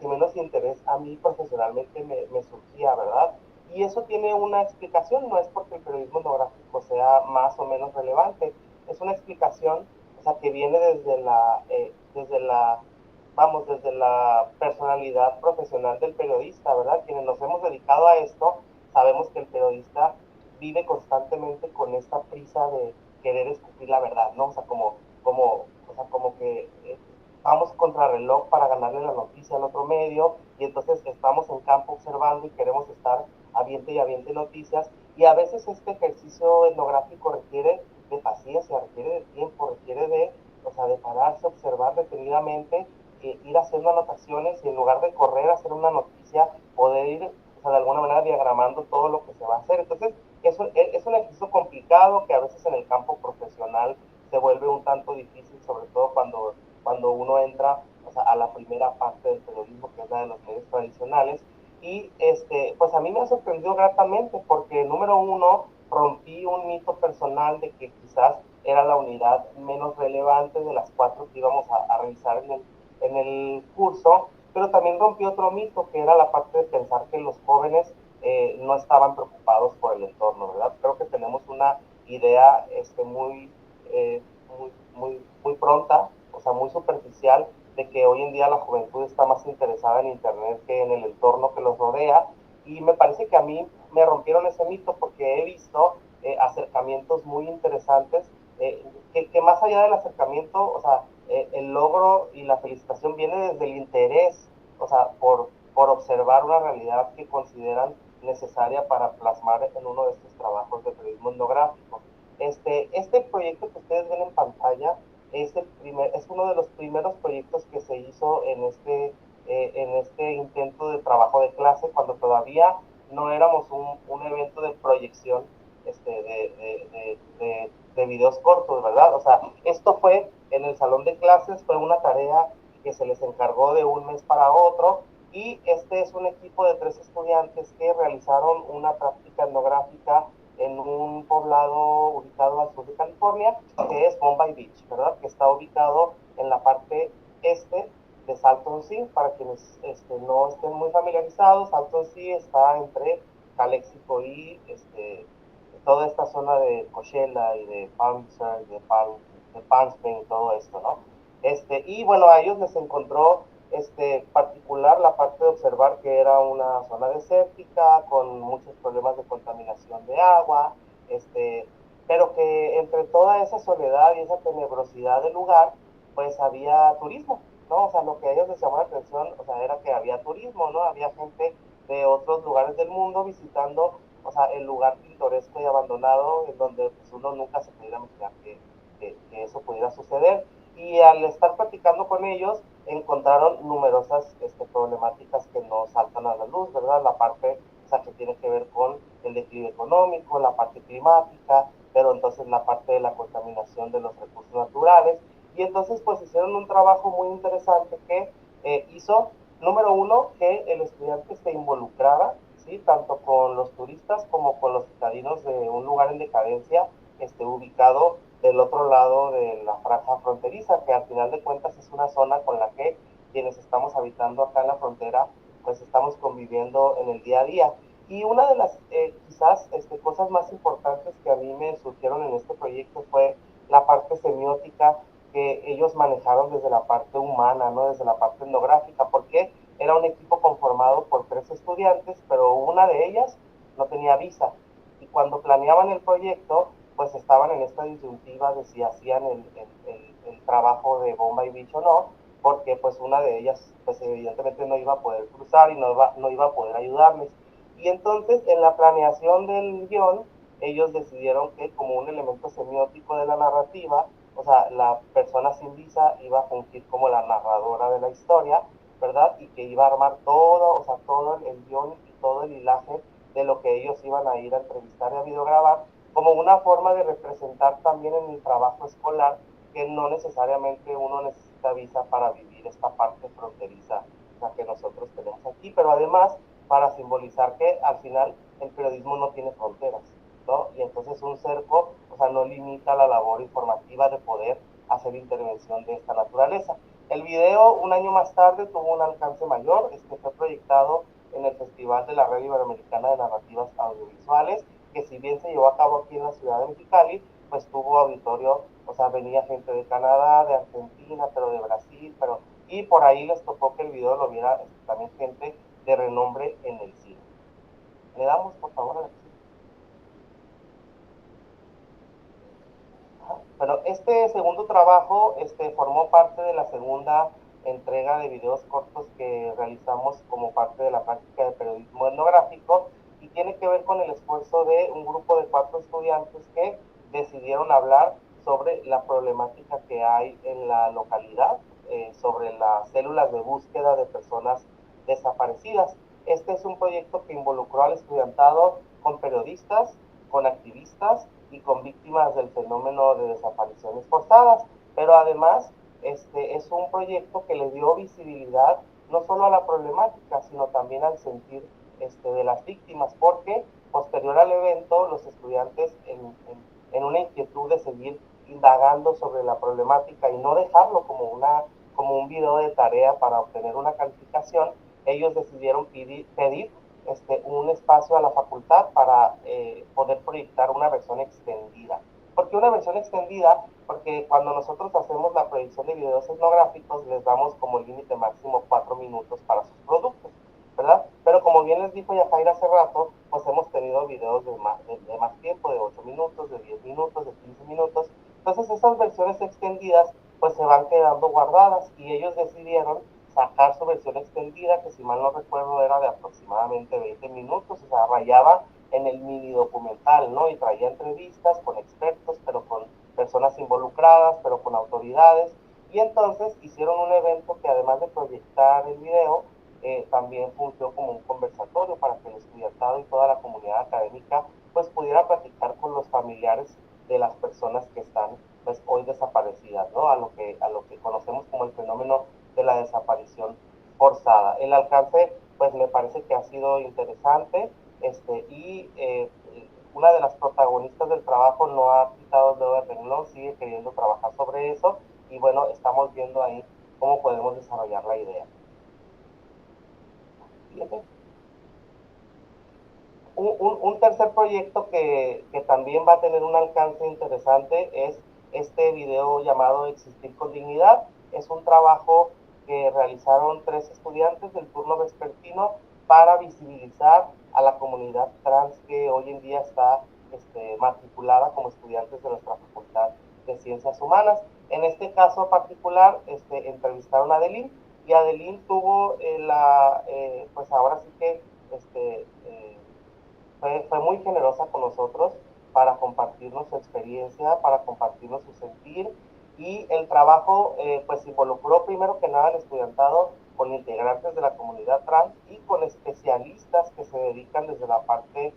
Speaker 9: menos interés a mí profesionalmente me surgía, ¿verdad? Y eso tiene una explicación, no es porque el periodismo etnográfico sea más o menos relevante, es una explicación, o sea, que viene desde la personalidad profesional del periodista, ¿verdad? Quienes nos hemos dedicado a esto, sabemos que el periodista vive constantemente con esta prisa de querer escupir la verdad, ¿no? O sea, como que vamos contra reloj para ganarle la noticia al otro medio, y entonces estamos en campo observando y queremos estar y aviente noticias, y a veces este ejercicio etnográfico requiere de paciencia, requiere de tiempo, requiere de pararse, observar detenidamente, ir haciendo anotaciones, y en lugar de correr a hacer una noticia, poder ir, de alguna manera diagramando todo lo que se va a hacer. Entonces, es un ejercicio complicado que a veces en el campo profesional se vuelve un tanto difícil, sobre todo cuando uno entra, a la primera parte del periodismo, que es la de los medios tradicionales. Y pues a mí me ha sorprendido gratamente porque, número uno, rompí un mito personal de que quizás era la unidad menos relevante de las 4 que íbamos a revisar en el curso, pero también rompí otro mito, que era la parte de pensar que los jóvenes no estaban preocupados por el entorno, ¿verdad? Creo que tenemos una idea muy pronta, o sea, muy superficial, de que hoy en día la juventud está más interesada en Internet que en el entorno que los rodea, y me parece que a mí me rompieron ese mito porque he visto acercamientos muy interesantes, que más allá del acercamiento, o sea, el logro y la felicitación viene desde el interés, o sea, por observar una realidad que consideran necesaria para plasmar en uno de estos trabajos de periodismo etnográfico. Este proyecto que ustedes ven en pantalla es uno de los primeros proyectos que se hizo en este intento de trabajo de clase, cuando todavía no éramos un evento de proyección de videos cortos, ¿verdad? O sea, esto fue en el salón de clases, fue una tarea que se les encargó de un mes para otro, y este es un equipo de 3 estudiantes que realizaron una práctica etnográfica en un poblado ubicado al sur de California, que es Bombay Beach, ¿verdad? Que está ubicado en la parte este de Salton Sea. Para quienes no estén muy familiarizados, Salton Sea está entre Calexico y toda esta zona de Coachella y de Palm Springs, de Palm Springs y todo esto, ¿no? Y bueno, a ellos les encontró particular la parte de observar que era una zona desértica con muchos problemas de contaminación de agua, pero que entre toda esa soledad y esa tenebrosidad del lugar, pues había turismo, ¿no? O sea, lo que a ellos les llamó la atención, o sea, era que había turismo, ¿no? Había gente de otros lugares del mundo visitando, o sea, el lugar pintoresco y abandonado en donde pues, uno nunca se pudiera imaginar que eso pudiera suceder. Y al estar platicando con ellos, encontraron numerosas problemáticas que no saltan a la luz, ¿verdad? La parte, o sea, que tiene que ver con el declive económico, la parte climática, pero entonces la parte de la contaminación de los recursos naturales. Y entonces, pues hicieron un trabajo muy interesante que hizo, número uno, que el estudiante se involucrara, ¿sí? Tanto con los turistas como con los citadinos de un lugar en decadencia, ubicado del otro lado de la franja fronteriza, que al final de cuentas es una zona con la que quienes estamos habitando acá en la frontera, pues estamos conviviendo en el día a día. Y una de las quizás cosas más importantes que a mí me surgieron en este proyecto fue la parte semiótica que ellos manejaron desde la parte humana, ¿no? Desde la parte etnográfica, porque era un equipo conformado por 3 estudiantes, pero una de ellas no tenía visa. Y cuando planeaban el proyecto, pues estaban en esta disyuntiva de si hacían el trabajo de Bombay Beach o no, porque pues una de ellas pues evidentemente no iba a poder cruzar y no iba a poder ayudarles. Y entonces en la planeación del guión, ellos decidieron que como un elemento semiótico de la narrativa, o sea, la persona sin visa iba a fungir como la narradora de la historia, ¿verdad? Y que iba a armar todo, o sea, todo el guión y todo el hilaje de lo que ellos iban a ir a entrevistar y a videograbar, como una forma de representar también en el trabajo escolar que no necesariamente uno necesita visa para vivir esta parte fronteriza, o sea, que nosotros tenemos aquí, pero además para simbolizar que al final el periodismo no tiene fronteras, ¿no? Y entonces un cerco, o sea, no limita la labor informativa de poder hacer intervención de esta naturaleza. El video, un año más tarde, tuvo un alcance mayor, fue proyectado en el Festival de la Red Iberoamericana de Narrativas Audiovisuales, que si bien se llevó a cabo aquí en la ciudad de Mexicali, pues tuvo auditorio, o sea, venía gente de Canadá, de Argentina, pero de Brasil, y por ahí les tocó que el video lo viera también gente de renombre en el cine. Le damos, por favor, a la siguiente. Bueno, este segundo trabajo formó parte de la segunda entrega de videos cortos que realizamos como parte de la práctica de periodismo etnográfico y tiene que ver con el esfuerzo de un grupo de 4 estudiantes que decidieron hablar sobre la problemática que hay en la localidad, sobre las células de búsqueda de personas desaparecidas. Este es un proyecto que involucró al estudiantado con periodistas, con activistas y con víctimas del fenómeno de desapariciones forzadas, pero además es un proyecto que le dio visibilidad no solo a la problemática, sino también al sentir de las víctimas, porque posterior al evento los estudiantes en una inquietud de seguir indagando sobre la problemática y no dejarlo como un video de tarea para obtener una calificación, ellos decidieron pedir un espacio a la facultad para poder proyectar una versión extendida. ¿Por qué una versión extendida? Porque cuando nosotros hacemos la proyección de videos etnográficos les damos como límite máximo 4 minutos para sus productos, ¿verdad? Pero como bien les dijo Yajaira hace rato, pues hemos tenido videos de más tiempo, de 8 minutos, de 10 minutos, de 15 minutos. Entonces esas versiones extendidas pues se van quedando guardadas y ellos decidieron sacar su versión extendida, que si mal no recuerdo era de aproximadamente 20 minutos, o sea, rayaba en el mini documental, ¿no? Y traía entrevistas con expertos, pero con personas involucradas, pero con autoridades, y entonces hicieron un evento que además de proyectar el video, también funcionó como un conversatorio para que el estudiantado y toda la comunidad académica pues pudiera platicar con los familiares de las personas que están pues hoy desaparecidas, ¿no? A lo que conocemos como el fenómeno de la desaparición forzada. El alcance, pues me parece que ha sido interesante y una de las protagonistas del trabajo no ha quitado el dedo de renglón, sigue queriendo trabajar sobre eso, y bueno, estamos viendo ahí cómo podemos desarrollar la idea. Fíjate. Un tercer proyecto que también va a tener un alcance interesante es este video llamado Existir con Dignidad. Es un trabajo que realizaron 3 estudiantes del turno vespertino para visibilizar a la comunidad trans que hoy en día está matriculada como estudiantes de nuestra Facultad de Ciencias Humanas. En este caso particular, entrevistaron a Adeline, y Adeline tuvo pues ahora sí que fue muy generosa con nosotros para compartirnos su experiencia, para compartirnos su sentir, y el trabajo pues involucró primero que nada al estudiantado con integrantes de la comunidad trans y con especialistas que se dedican desde la parte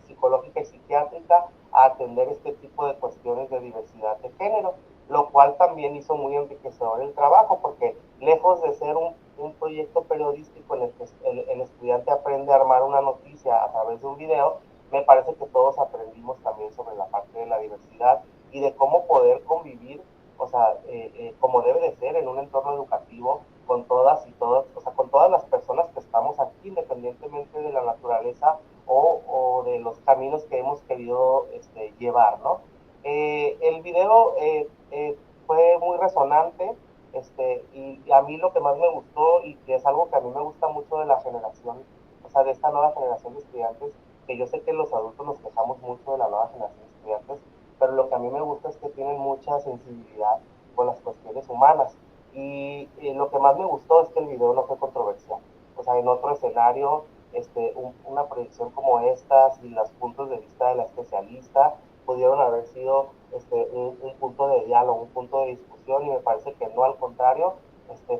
Speaker 9: psicológica y psiquiátrica a atender este tipo de cuestiones de diversidad de género, lo cual también hizo muy enriquecedor el trabajo, porque lejos de ser un proyecto periodístico en el que el estudiante aprende a armar una noticia a través de un video, me parece que todos aprendimos también sobre la parte de la diversidad y de cómo poder convivir, o sea, como debe de ser en un entorno educativo con todas y todos, o sea, con todas las personas que estamos aquí, independientemente de la naturaleza o de los caminos que hemos querido llevar, ¿no? El video fue muy resonante, y a mí lo que más me gustó, y que es algo que a mí me gusta mucho de la generación, o sea, de esta nueva generación de estudiantes, que yo sé que los adultos nos quejamos mucho de la nueva generación de estudiantes, pero lo que a mí me gusta es que tienen mucha sensibilidad con las cuestiones humanas, y lo que más me gustó es que el video no fue controversial. O sea, en otro escenario, una proyección como esta y los puntos de vista de la especialista pudieron haber sido un punto de diálogo, un punto de discusión, y me parece que no, al contrario,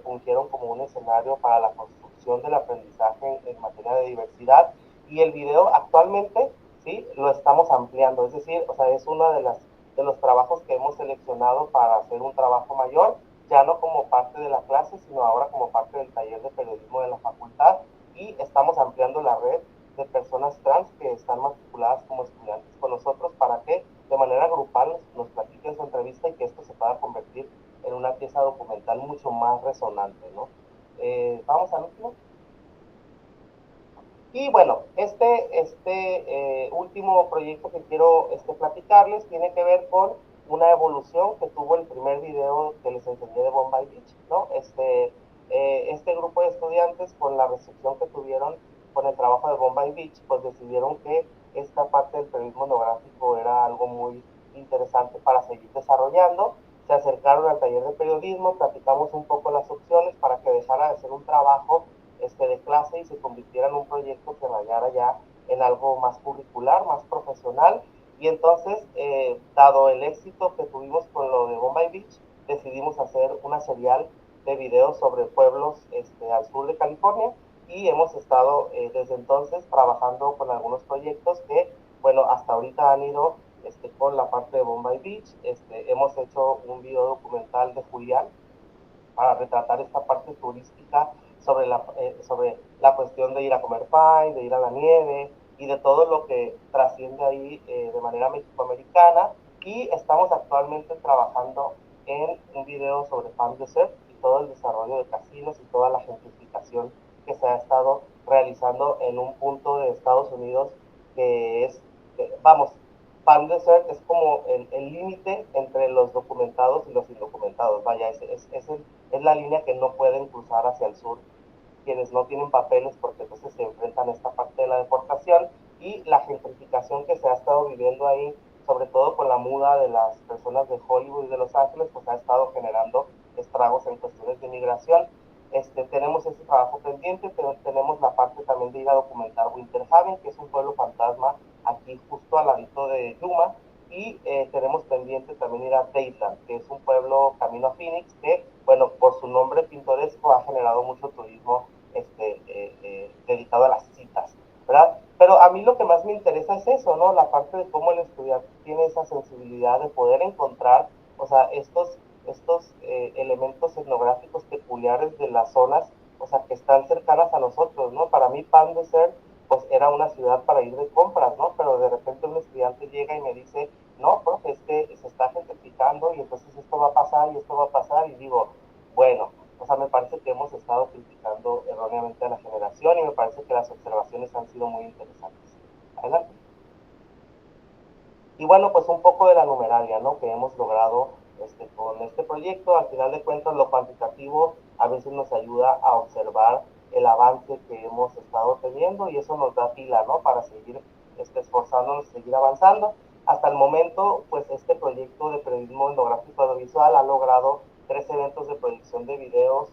Speaker 9: fungieron como un escenario para la construcción del aprendizaje en materia de diversidad. Y el video actualmente, sí, lo estamos ampliando, es decir, o sea, es uno de los trabajos que hemos seleccionado para hacer un trabajo mayor, ya no como parte de la clase, sino ahora como parte del taller de periodismo de la facultad, y estamos ampliando la red de personas trans que están matriculadas como estudiantes con nosotros para que de manera grupal nos platiquen su entrevista y que esto se pueda convertir en una pieza documental mucho más resonante, ¿no? Vamos al último. Y bueno, último proyecto que quiero platicarles tiene que ver con una evolución que tuvo el primer video que les enseñé de Bombay Beach, ¿no? Este grupo de estudiantes, con la recepción que tuvieron con el trabajo de Bombay Beach, pues decidieron que esta parte del periodismo etnográfico era algo muy interesante para seguir desarrollando. Se acercaron al taller de periodismo, platicamos un poco las opciones para que dejara de ser un trabajo de clase y se convirtiera en un proyecto que rayara ya en algo más curricular, más profesional. Y entonces, dado el éxito que tuvimos con lo de Bombay Beach, decidimos hacer una serial de videos sobre pueblos al sur de California, y hemos estado desde entonces trabajando con algunos proyectos que, bueno, hasta ahorita han ido con la parte de Bombay Beach. Hemos hecho un video documental de Julián para retratar esta parte turística sobre la cuestión de ir a comer pie, de ir a la nieve y de todo lo que trasciende ahí de manera mexicoamericana. Y estamos actualmente trabajando en un video sobre Palm Desert y todo el desarrollo de casinos y toda la gentrificación que se ha estado realizando en un punto de Estados Unidos que es, vamos, Palm Desert es como el límite entre los documentados y los indocumentados. Vaya, es la línea que no pueden cruzar hacia el sur quienes no tienen papeles, porque entonces se enfrentan a esta parte de la deportación, y la gentrificación que se ha estado viviendo ahí, sobre todo con la muda de las personas de Hollywood y de Los Ángeles, pues ha estado generando estragos en cuestiones de migración. Tenemos ese trabajo pendiente, pero tenemos la parte también de ir a documentar Winter Haven, que es un pueblo fantasma aquí justo al ladito de Yuma, y tenemos pendiente también ir a Dayland, que es un pueblo camino a Phoenix, que, bueno, por su nombre pintoresco ha generado mucho turismo dedicado a las citas, ¿verdad? Pero a mí lo que más me interesa es eso, ¿no? La parte de cómo el estudiante tiene esa sensibilidad de poder encontrar, o sea, estos elementos etnográficos peculiares de las zonas, o sea, que están cercanas a nosotros, ¿no? Para mí, Palm Desert pues era una ciudad para ir de compras, ¿no? Pero de repente un estudiante llega y me dice, no, profe, es que se está gentrificando y entonces esto va a pasar y esto va a pasar, y digo, bueno, o sea, me parece que hemos estado criticando erróneamente a la generación y me parece que las observaciones han sido muy interesantes. Adelante. Y bueno, pues un poco de la numeralia, ¿no? Que hemos logrado con este proyecto. Al final de cuentas, lo cuantitativo a veces nos ayuda a observar el avance que hemos estado teniendo y eso nos da pila, ¿no? Para seguir esforzándonos, seguir avanzando. Hasta el momento, pues este proyecto de periodismo etnográfico audiovisual ha logrado 3 eventos de proyección de videos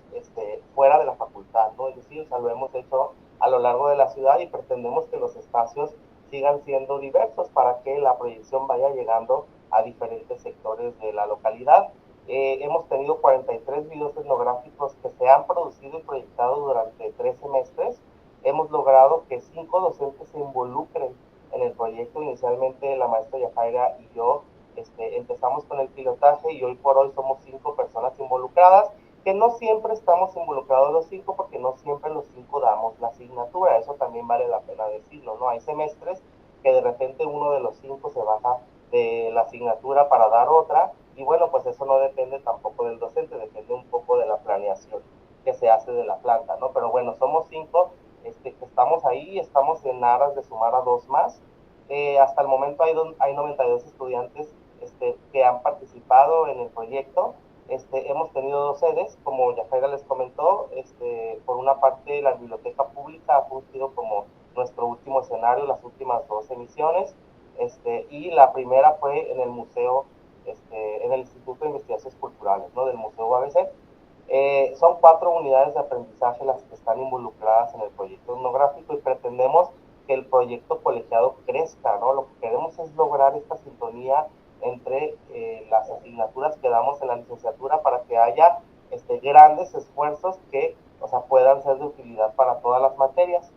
Speaker 9: fuera de la facultad, ¿no? Es decir, o sea, lo hemos hecho a lo largo de la ciudad y pretendemos que los espacios sigan siendo diversos para que la proyección vaya llegando a diferentes sectores de la localidad. Hemos tenido 43 videos etnográficos que se han producido y proyectado durante 3 semestres. Hemos logrado que 5 docentes se involucren en el proyecto. Inicialmente la maestra Yajaira y yo empezamos con el pilotaje y hoy por hoy somos 5 personas involucradas, que no siempre estamos involucrados los 5 porque no siempre los 5 damos la asignatura, eso también vale la pena decirlo, ¿no? Hay semestres que de repente uno de los 5 se baja de la asignatura para dar otra, y bueno, pues eso no depende tampoco del docente, depende un poco de la planeación que se hace de la planta, ¿no? Pero bueno, somos 5 que estamos ahí, estamos en aras de sumar a 2 más. Hasta el momento hay 92 estudiantes que han participado en el proyecto. Hemos tenido 2 sedes, como Yajaira les comentó. Por una parte, la biblioteca pública ha fungido como nuestro último escenario, las últimas 2 emisiones, y la primera fue en el museo, en el Instituto de Investigaciones Culturales, ¿no? Del Museo ABC. Son 4 unidades de aprendizaje las que están involucradas en el proyecto etnográfico y pretendemos que el proyecto colegiado crezca, ¿no? Lo que queremos es lograr esta sintonía entre las asignaturas que damos en la licenciatura para que haya grandes esfuerzos que, o sea, puedan ser de utilidad para todas las materias.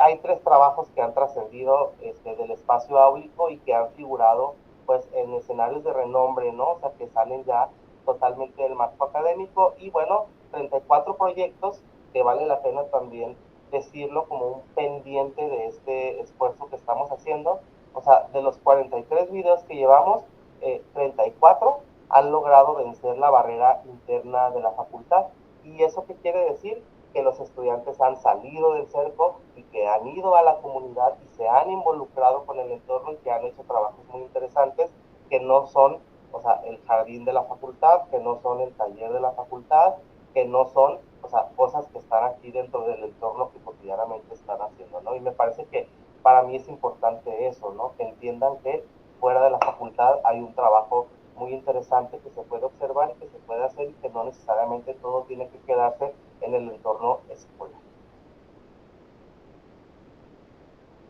Speaker 9: Hay 3 trabajos que han trascendido del espacio áulico y que han figurado pues en escenarios de renombre, ¿no? O sea, que salen ya totalmente del marco académico, y bueno, 34 proyectos que vale la pena también decirlo como un pendiente de este esfuerzo que estamos haciendo. O sea, de los 43 videos que llevamos, 34 han logrado vencer la barrera interna de la facultad. ¿Y eso qué quiere decir? Que los estudiantes han salido del cerco y que han ido a la comunidad y se han involucrado con el entorno y que han hecho trabajos muy interesantes que no son, o sea, el jardín de la facultad, que no son el taller de la facultad, que no son, o sea, cosas que están aquí dentro del entorno que cotidianamente están haciendo, ¿no? Y me parece que para mí es importante eso, ¿no? Que entiendan que fuera de la facultad hay un trabajo muy interesante que se puede observar y que se puede hacer y que no necesariamente todo tiene que quedarse en el entorno escolar.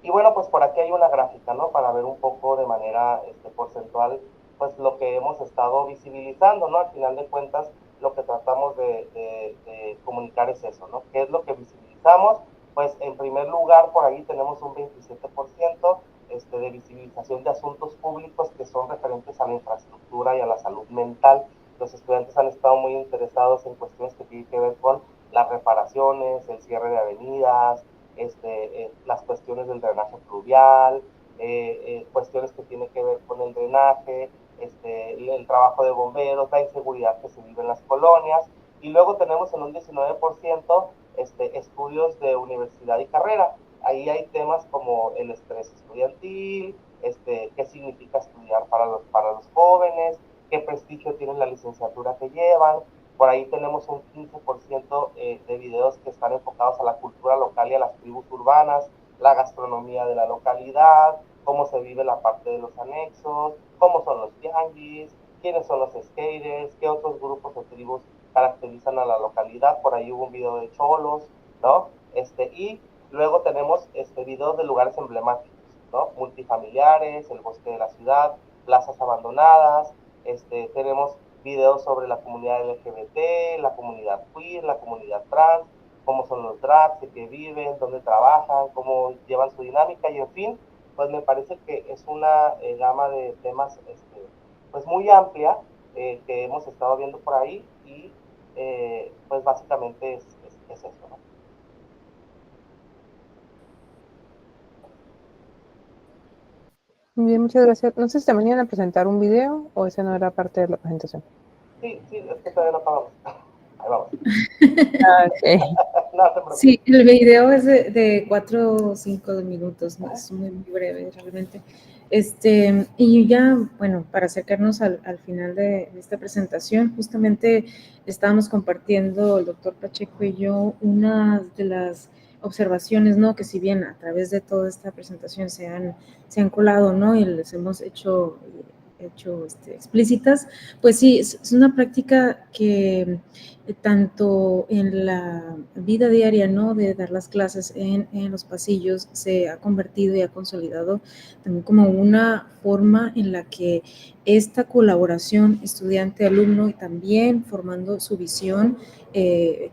Speaker 9: Y bueno, pues por aquí hay una gráfica, ¿no? Para ver un poco de manera porcentual, pues lo que hemos estado visibilizando, ¿no? Al final de cuentas, lo que tratamos de comunicar es eso, ¿no? ¿Qué es lo que visibilizamos? Pues en primer lugar, por ahí tenemos un 27% de visibilización de asuntos públicos que son referentes a la infraestructura y a la salud mental. Los estudiantes han estado muy interesados en cuestiones que tienen que ver con las reparaciones, el cierre de avenidas, las cuestiones del drenaje pluvial, cuestiones que tienen que ver con el drenaje, el trabajo de bomberos, la inseguridad que se vive en las colonias. Y luego tenemos en un 19% estudios de universidad y carrera. Ahí hay temas como el estrés estudiantil, qué significa estudiar para los jóvenes, qué prestigio tiene la licenciatura que llevan. Por ahí tenemos un 15% de videos que están enfocados a la cultura local y a las tribus urbanas, la gastronomía de la localidad, cómo se vive la parte de los anexos, cómo son los tianguis, quiénes son los skaters, qué otros grupos o tribus caracterizan a la localidad. Por ahí hubo un video de cholos, ¿no? Y luego tenemos videos de lugares emblemáticos, ¿no? Multifamiliares, el bosque de la ciudad, plazas abandonadas. Tenemos videos sobre la comunidad LGBT, la comunidad queer, la comunidad trans, cómo son los drags, de qué viven, dónde trabajan, cómo llevan su dinámica, y en fin, pues me parece que es una gama de temas pues muy amplia que hemos estado viendo por ahí, y pues básicamente es eso, ¿no?
Speaker 1: Bien, muchas gracias. No sé si también iban a presentar un video o ese no era parte de la presentación.
Speaker 9: Sí, es que todavía no acabamos. Ahí vamos.
Speaker 1: Okay.
Speaker 9: No te preocupes.
Speaker 8: Sí, el video es de 4 o 5 minutos, ¿no? Es muy, muy breve realmente. Y ya, bueno, para acercarnos al final de esta presentación, justamente estábamos compartiendo el doctor Pacheco y yo una de las observaciones, ¿no? Que si bien a través de toda esta presentación se han colado, ¿no? Y les hemos hecho explícitas, pues sí, es una práctica que tanto en la vida diaria, ¿no? De dar las clases en los pasillos, se ha convertido y ha consolidado también como una forma en la que esta colaboración estudiante-alumno y también formando su visión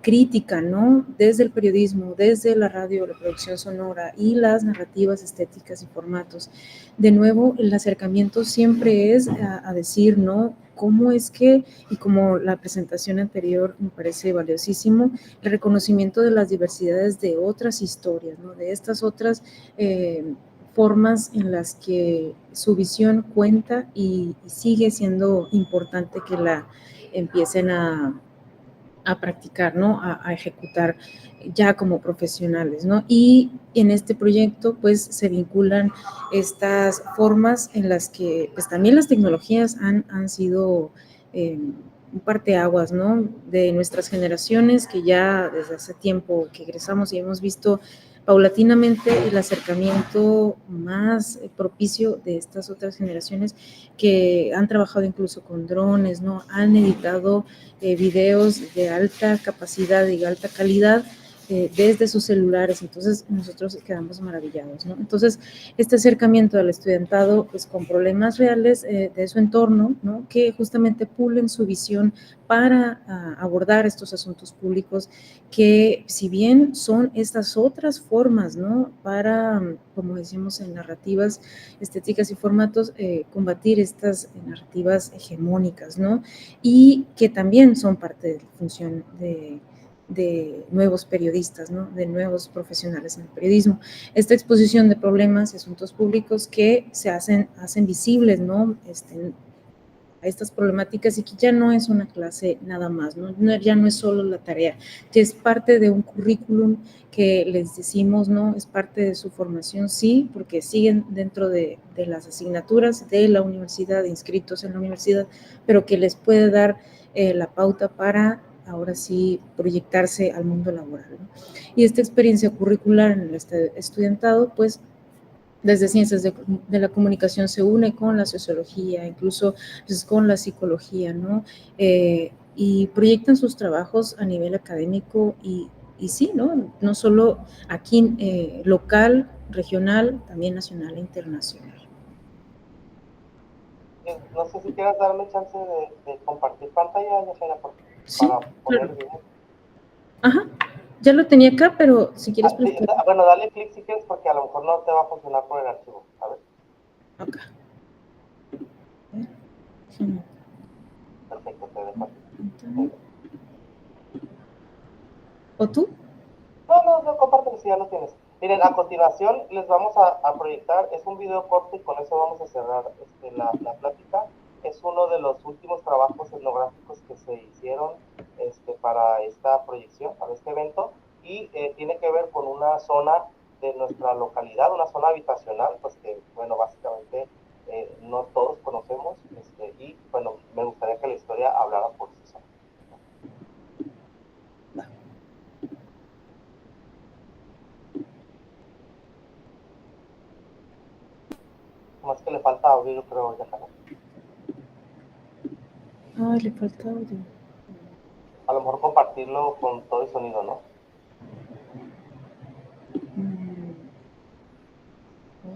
Speaker 8: crítica, ¿no? Desde el periodismo, desde la radio, la producción sonora y las narrativas estéticas y formatos. De nuevo, el acercamiento siempre es a decir, ¿no? Cómo es que, y como la presentación anterior me parece valiosísimo, el reconocimiento de las diversidades de otras historias, ¿no? De estas otras formas en las que su visión cuenta y sigue siendo importante que la empiecen a practicar, ¿no? A ejecutar ya como profesionales, ¿no? Y en este proyecto, pues, se vinculan estas formas en las que, pues, también las tecnologías han sido un parteaguas, ¿no? De nuestras generaciones, que ya desde hace tiempo que egresamos y hemos visto paulatinamente el acercamiento más propicio de estas otras generaciones que han trabajado incluso con drones, ¿no? Han editado videos de alta capacidad y alta calidad desde sus celulares, entonces nosotros quedamos maravillados, ¿no? Entonces, este acercamiento al estudiantado, pues con problemas reales de su entorno, ¿no? Que justamente pulen su visión para abordar estos asuntos públicos que, si bien son estas otras formas, ¿no? Para, como decimos en narrativas estéticas y formatos, combatir estas narrativas hegemónicas, ¿no? Y que también son parte de la función de nuevos periodistas, ¿no? De nuevos profesionales en el periodismo. Esta exposición de problemas y asuntos públicos que se hacen visibles, ¿no? A estas problemáticas y que ya no es una clase nada más, ¿no? Ya no es solo la tarea, ya es parte de un currículum que les decimos, ¿no? Es parte de su formación, sí, porque siguen dentro de las asignaturas de la universidad, inscritos en la universidad, pero que les puede dar la pauta para ahora sí proyectarse al mundo laboral, ¿no? Y esta experiencia curricular en el estudiantado, pues desde ciencias de la comunicación se une con la sociología, incluso pues, con la psicología, ¿no? Y proyectan sus trabajos a nivel académico y sí, ¿no? No solo aquí local, regional, también nacional e internacional.
Speaker 9: No sé si quieras darme chance de compartir pantalla, Yajaira,
Speaker 8: Sí,
Speaker 9: para poner
Speaker 8: claro.
Speaker 9: el video.
Speaker 8: Ajá, ya lo tenía acá, pero si quieres
Speaker 9: Sí, bueno, dale clic si quieres, porque a lo mejor no te va a funcionar por el archivo. A ver.
Speaker 8: acá.
Speaker 9: Perfecto, te dejo aquí.
Speaker 8: ¿O tú?
Speaker 9: No, compártelo si ya lo tienes. Miren, a continuación les vamos a proyectar, es un video corto y con eso vamos a cerrar la plática. Es uno de los últimos trabajos etnográficos que se hicieron para esta proyección, para este evento, y tiene que ver con una zona de nuestra localidad, una zona habitacional, pues que, bueno, básicamente no todos conocemos, y bueno, me gustaría que la historia hablara por sí sola. Más que le falta audio, yo creo, ya.
Speaker 8: Ay, le falta audio.
Speaker 9: A lo mejor compartirlo con todo el sonido, ¿no?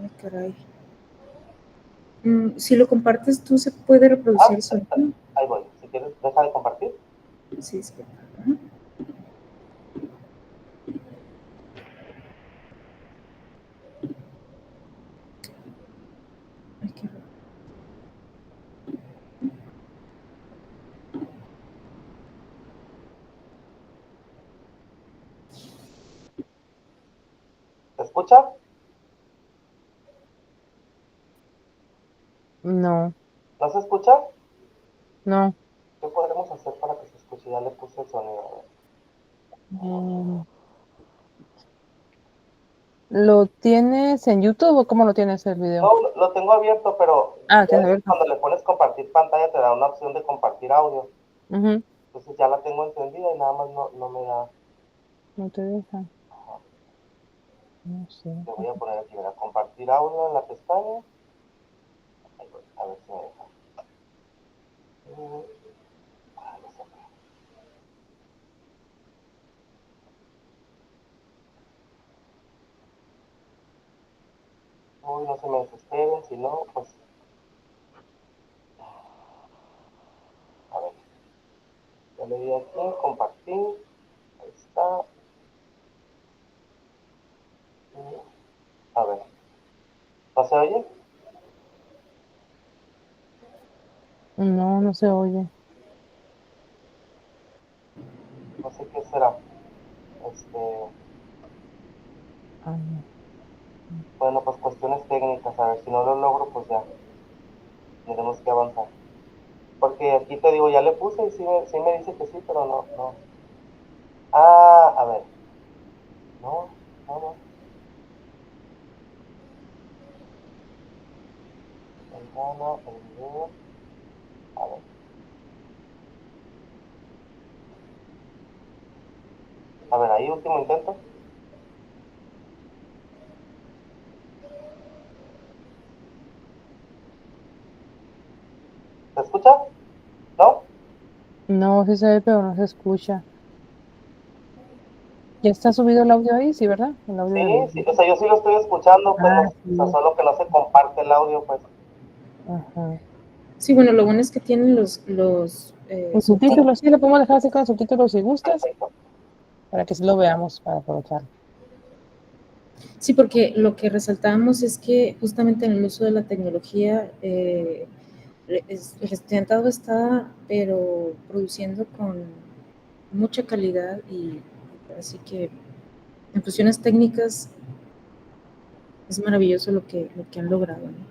Speaker 8: Ay, caray. Si lo compartes tú, ¿se puede reproducir el sonido?
Speaker 9: Ahí voy. Si quieres, deja de compartir.
Speaker 8: Sí, es que... Ay, qué raro.
Speaker 9: ¿Se escucha?
Speaker 1: No,
Speaker 9: ¿No se escucha?
Speaker 1: no.
Speaker 9: ¿Qué podremos hacer para que se escuche? Ya le puse el sonido. A ver.
Speaker 1: Mm, ¿Lo tienes en YouTube o cómo lo tienes el video?
Speaker 9: No, lo tengo abierto, pero
Speaker 1: Ah,
Speaker 9: ya
Speaker 1: tienes
Speaker 9: ves que
Speaker 1: abierto.
Speaker 9: cuando le pones compartir pantalla te da una opción de compartir audio.
Speaker 1: Ujú.
Speaker 9: Entonces ya la tengo encendida y nada más no me da.
Speaker 1: No te deja. No sé.
Speaker 9: Le voy a poner aquí, ¿verdad? Compartir audio en la pestaña. Ahí voy, a ver si me deja. Lo saqué. Uy, no se me desesperen, si no, pues. A ver, ya le di aquí, compartir. Ahí está. A ver, ¿no se oye?
Speaker 1: No, no se oye.
Speaker 9: No sé qué será.
Speaker 1: Ah, no.
Speaker 9: Bueno, pues cuestiones técnicas, a ver si no lo logro, pues ya tenemos que avanzar. Porque aquí te digo, ya le puse y sí me dice que sí, pero no. Ah, a ver. No. Ventana, el video. A ver. A ver, ahí último intento. ¿Se escucha? ¿No?
Speaker 1: No, sí se ve, pero no se escucha. ¿Ya está subido el audio ahí? Sí, ¿verdad? El audio del...
Speaker 9: Sí, o sea, yo sí lo estoy escuchando, pues
Speaker 1: Ah,
Speaker 9: o sea,
Speaker 1: sí.
Speaker 9: solo que no se comparte el audio, pues.
Speaker 1: Ajá.
Speaker 8: Sí, bueno, lo bueno es que tienen los
Speaker 1: Con
Speaker 8: subtítulos.
Speaker 1: subtítulos, sí, lo podemos dejar así con subtítulos si gustas,
Speaker 9: Perfecto.
Speaker 1: para que sí lo veamos, para aprovechar.
Speaker 8: Sí, porque lo que resaltábamos es que justamente en el uso de la tecnología, el estudiantado está, pero produciendo con mucha calidad y así que en cuestiones técnicas es maravilloso lo que han logrado, ¿no?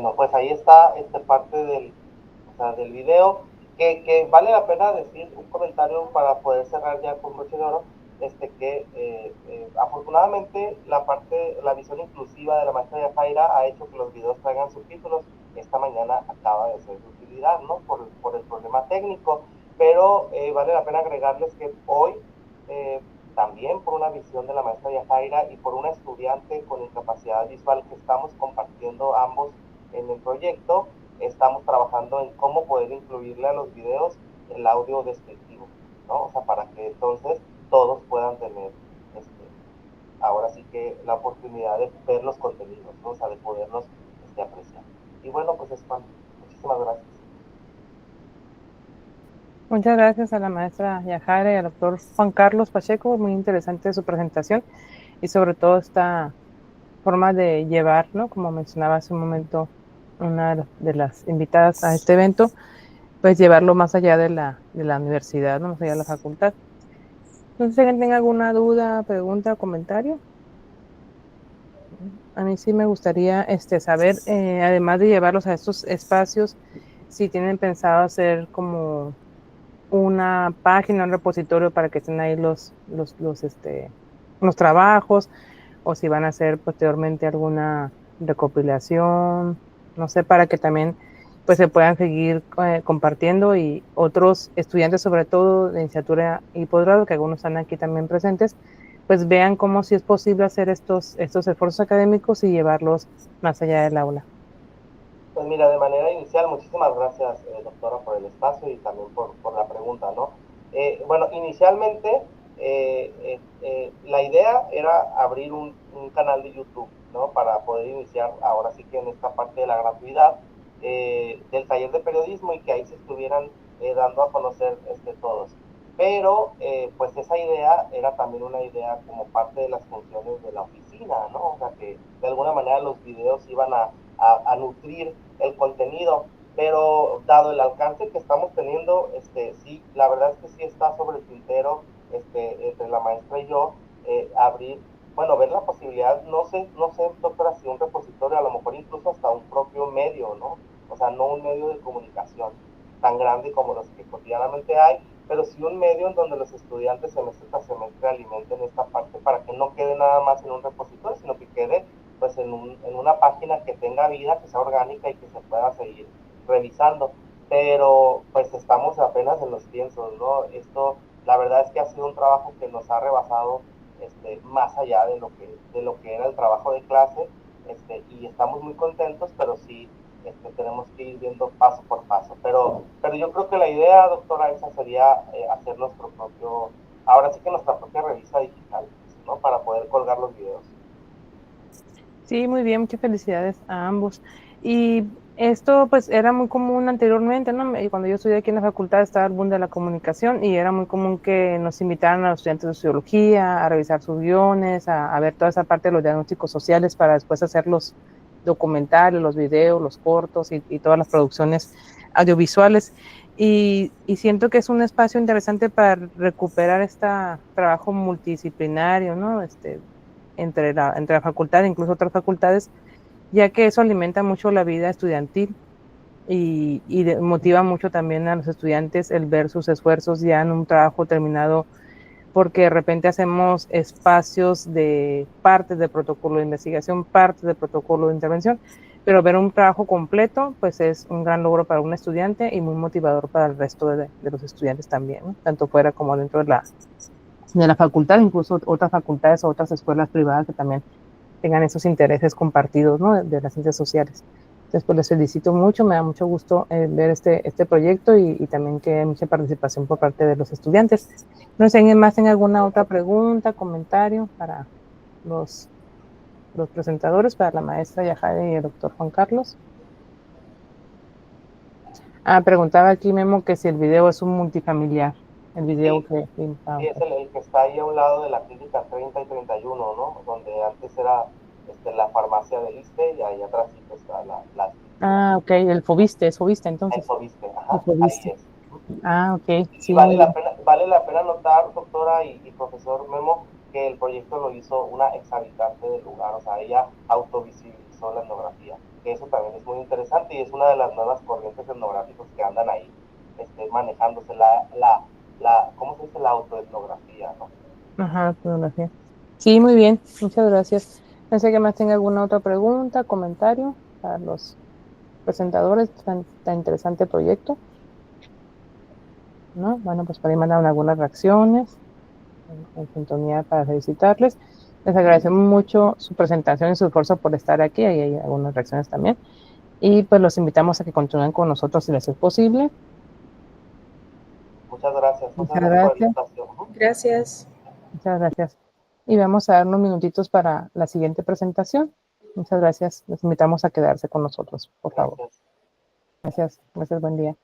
Speaker 9: Bueno, pues ahí está parte del video, que vale la pena decir un comentario para poder cerrar ya con broche de oro, afortunadamente la visión inclusiva de la maestra Yajaira ha hecho que los videos traigan subtítulos. Esta mañana acaba de ser de utilidad, ¿no? Por el problema técnico, pero vale la pena agregarles que hoy, también por una visión de la maestra Yajaira y por una estudiante con incapacidad visual que estamos compartiendo ambos en el proyecto, estamos trabajando en cómo poder incluirle a los videos el audio descriptivo, ¿no? O sea, para que entonces todos puedan tener ahora sí que la oportunidad de ver los contenidos, ¿no? O sea, de poderlos apreciar. Y bueno, pues es cuanto. Muchísimas gracias.
Speaker 1: Muchas gracias a la maestra Yajaira y al doctor Juan Carlos Pacheco, muy interesante su presentación y sobre todo esta forma de llevar, ¿no? Como mencionaba hace un momento una de las invitadas a este evento, pues llevarlo más allá de la universidad, ¿no? Más allá de la facultad. Entonces, ¿alguien tenga alguna duda, pregunta o comentario? A mí sí me gustaría saber, además de llevarlos a estos espacios, si tienen pensado hacer como una página, un repositorio para que estén ahí los trabajos, o si van a hacer posteriormente alguna recopilación, no sé, para que también pues se puedan seguir compartiendo y otros estudiantes, sobre todo de licenciatura y posgrado, que algunos están aquí también presentes, pues vean cómo si es posible hacer estos esfuerzos académicos y llevarlos más allá del aula.
Speaker 9: Pues mira, de manera inicial, muchísimas gracias, doctora, por el espacio y también por la pregunta, ¿no? Bueno, inicialmente la idea era abrir un canal de YouTube, ¿no? Para poder iniciar ahora sí que en esta parte de la gratuidad del taller de periodismo y que ahí se estuvieran dando a conocer todos. Pero pues esa idea era también una idea como parte de las funciones de la oficina, ¿no? O sea, que de alguna manera los videos iban a nutrir el contenido, pero dado el alcance que estamos teniendo, sí, la verdad es que sí está sobre el tintero, entre la maestra y yo, ver la posibilidad, no sé, doctora, si un repositorio, a lo mejor incluso hasta un propio medio, ¿no? O sea, no un medio de comunicación tan grande como los que cotidianamente hay, pero sí un medio en donde los estudiantes semestre tras semestre alimenten esta parte para que no quede nada más en un repositorio, sino que quede pues en una página que tenga vida, que sea orgánica y que se pueda seguir revisando. Pero pues estamos apenas en los piensos, ¿no? Esto, la verdad es que ha sido un trabajo que nos ha rebasado más allá de lo que era el trabajo de clase, y estamos muy contentos, pero sí tenemos que ir viendo paso por paso. Pero yo creo que la idea, doctora, esa sería hacer nuestro propio, ahora sí que nuestra propia revista digital, ¿no? Para poder colgar los videos.
Speaker 1: Sí, muy bien, muchas felicidades a ambos. Y esto pues era muy común anteriormente, ¿no? Cuando yo estudié aquí en la facultad estaba el boom de la comunicación y era muy común que nos invitaran a los estudiantes de sociología a revisar sus guiones, a ver toda esa parte de los diagnósticos sociales para después hacer los documentales, los videos, los cortos y todas las producciones audiovisuales. Y siento que es un espacio interesante para recuperar este trabajo multidisciplinario, ¿no? Entre la facultad e incluso otras facultades, ya que eso alimenta mucho la vida estudiantil y motiva mucho también a los estudiantes el ver sus esfuerzos ya en un trabajo terminado, porque de repente hacemos espacios de partes del protocolo de investigación, partes del protocolo de intervención, pero ver un trabajo completo pues es un gran logro para un estudiante y muy motivador para el resto de los estudiantes también, ¿no? Tanto fuera como dentro de la facultad, incluso otras facultades o otras escuelas privadas que también tengan esos intereses compartidos, ¿no? de las ciencias sociales. Entonces, pues les felicito mucho, me da mucho gusto ver este proyecto y también que hay mucha participación por parte de los estudiantes. No sé, ¿alguien más tiene alguna otra pregunta, comentario para los presentadores, para la maestra Yajaira y el doctor Juan Carlos? Preguntaba aquí Memo que si el video es un multifamiliar, el video
Speaker 9: sí,
Speaker 1: que...
Speaker 9: sí, es el que está ahí a un lado de la clínica 30 y 31, ¿no? Donde antes era la farmacia del ISSSTE y ahí atrás sí está la
Speaker 1: ok, el Fobiste, es Fobiste entonces.
Speaker 9: el Fobiste,
Speaker 1: El
Speaker 9: ajá,
Speaker 1: Fobiste.
Speaker 9: ahí es.
Speaker 1: Ok, sí.
Speaker 9: Y vale la pena notar, doctora y profesor Memo, que el proyecto lo hizo una exhabitante del lugar, o sea, ella autovisibilizó utilizó la etnografía, que eso también es muy interesante y es una de las nuevas corrientes etnográficas que andan ahí manejándose ¿cómo se dice? La autoetnografía, ¿no?
Speaker 1: Ajá, etnografía. Sí, muy bien, muchas gracias. Pensé que más tenga alguna otra pregunta, comentario para los presentadores de tan interesante proyecto, ¿no? Bueno, pues por ahí mandaron algunas reacciones en sintonía para felicitarles. Les agradecemos mucho su presentación y su esfuerzo por estar aquí. Ahí hay algunas reacciones también. Y pues los invitamos a que continúen con nosotros si les es posible.
Speaker 9: Muchas gracias.
Speaker 1: Muchas
Speaker 9: Muchas gracias por la
Speaker 1: gracias.
Speaker 9: invitación.
Speaker 8: Gracias.
Speaker 1: Muchas gracias. Y vamos a dar unos minutitos para la siguiente presentación. Muchas gracias. Les invitamos a quedarse con nosotros, por favor.
Speaker 9: Gracias.
Speaker 1: Gracias. Gracias. Buen día.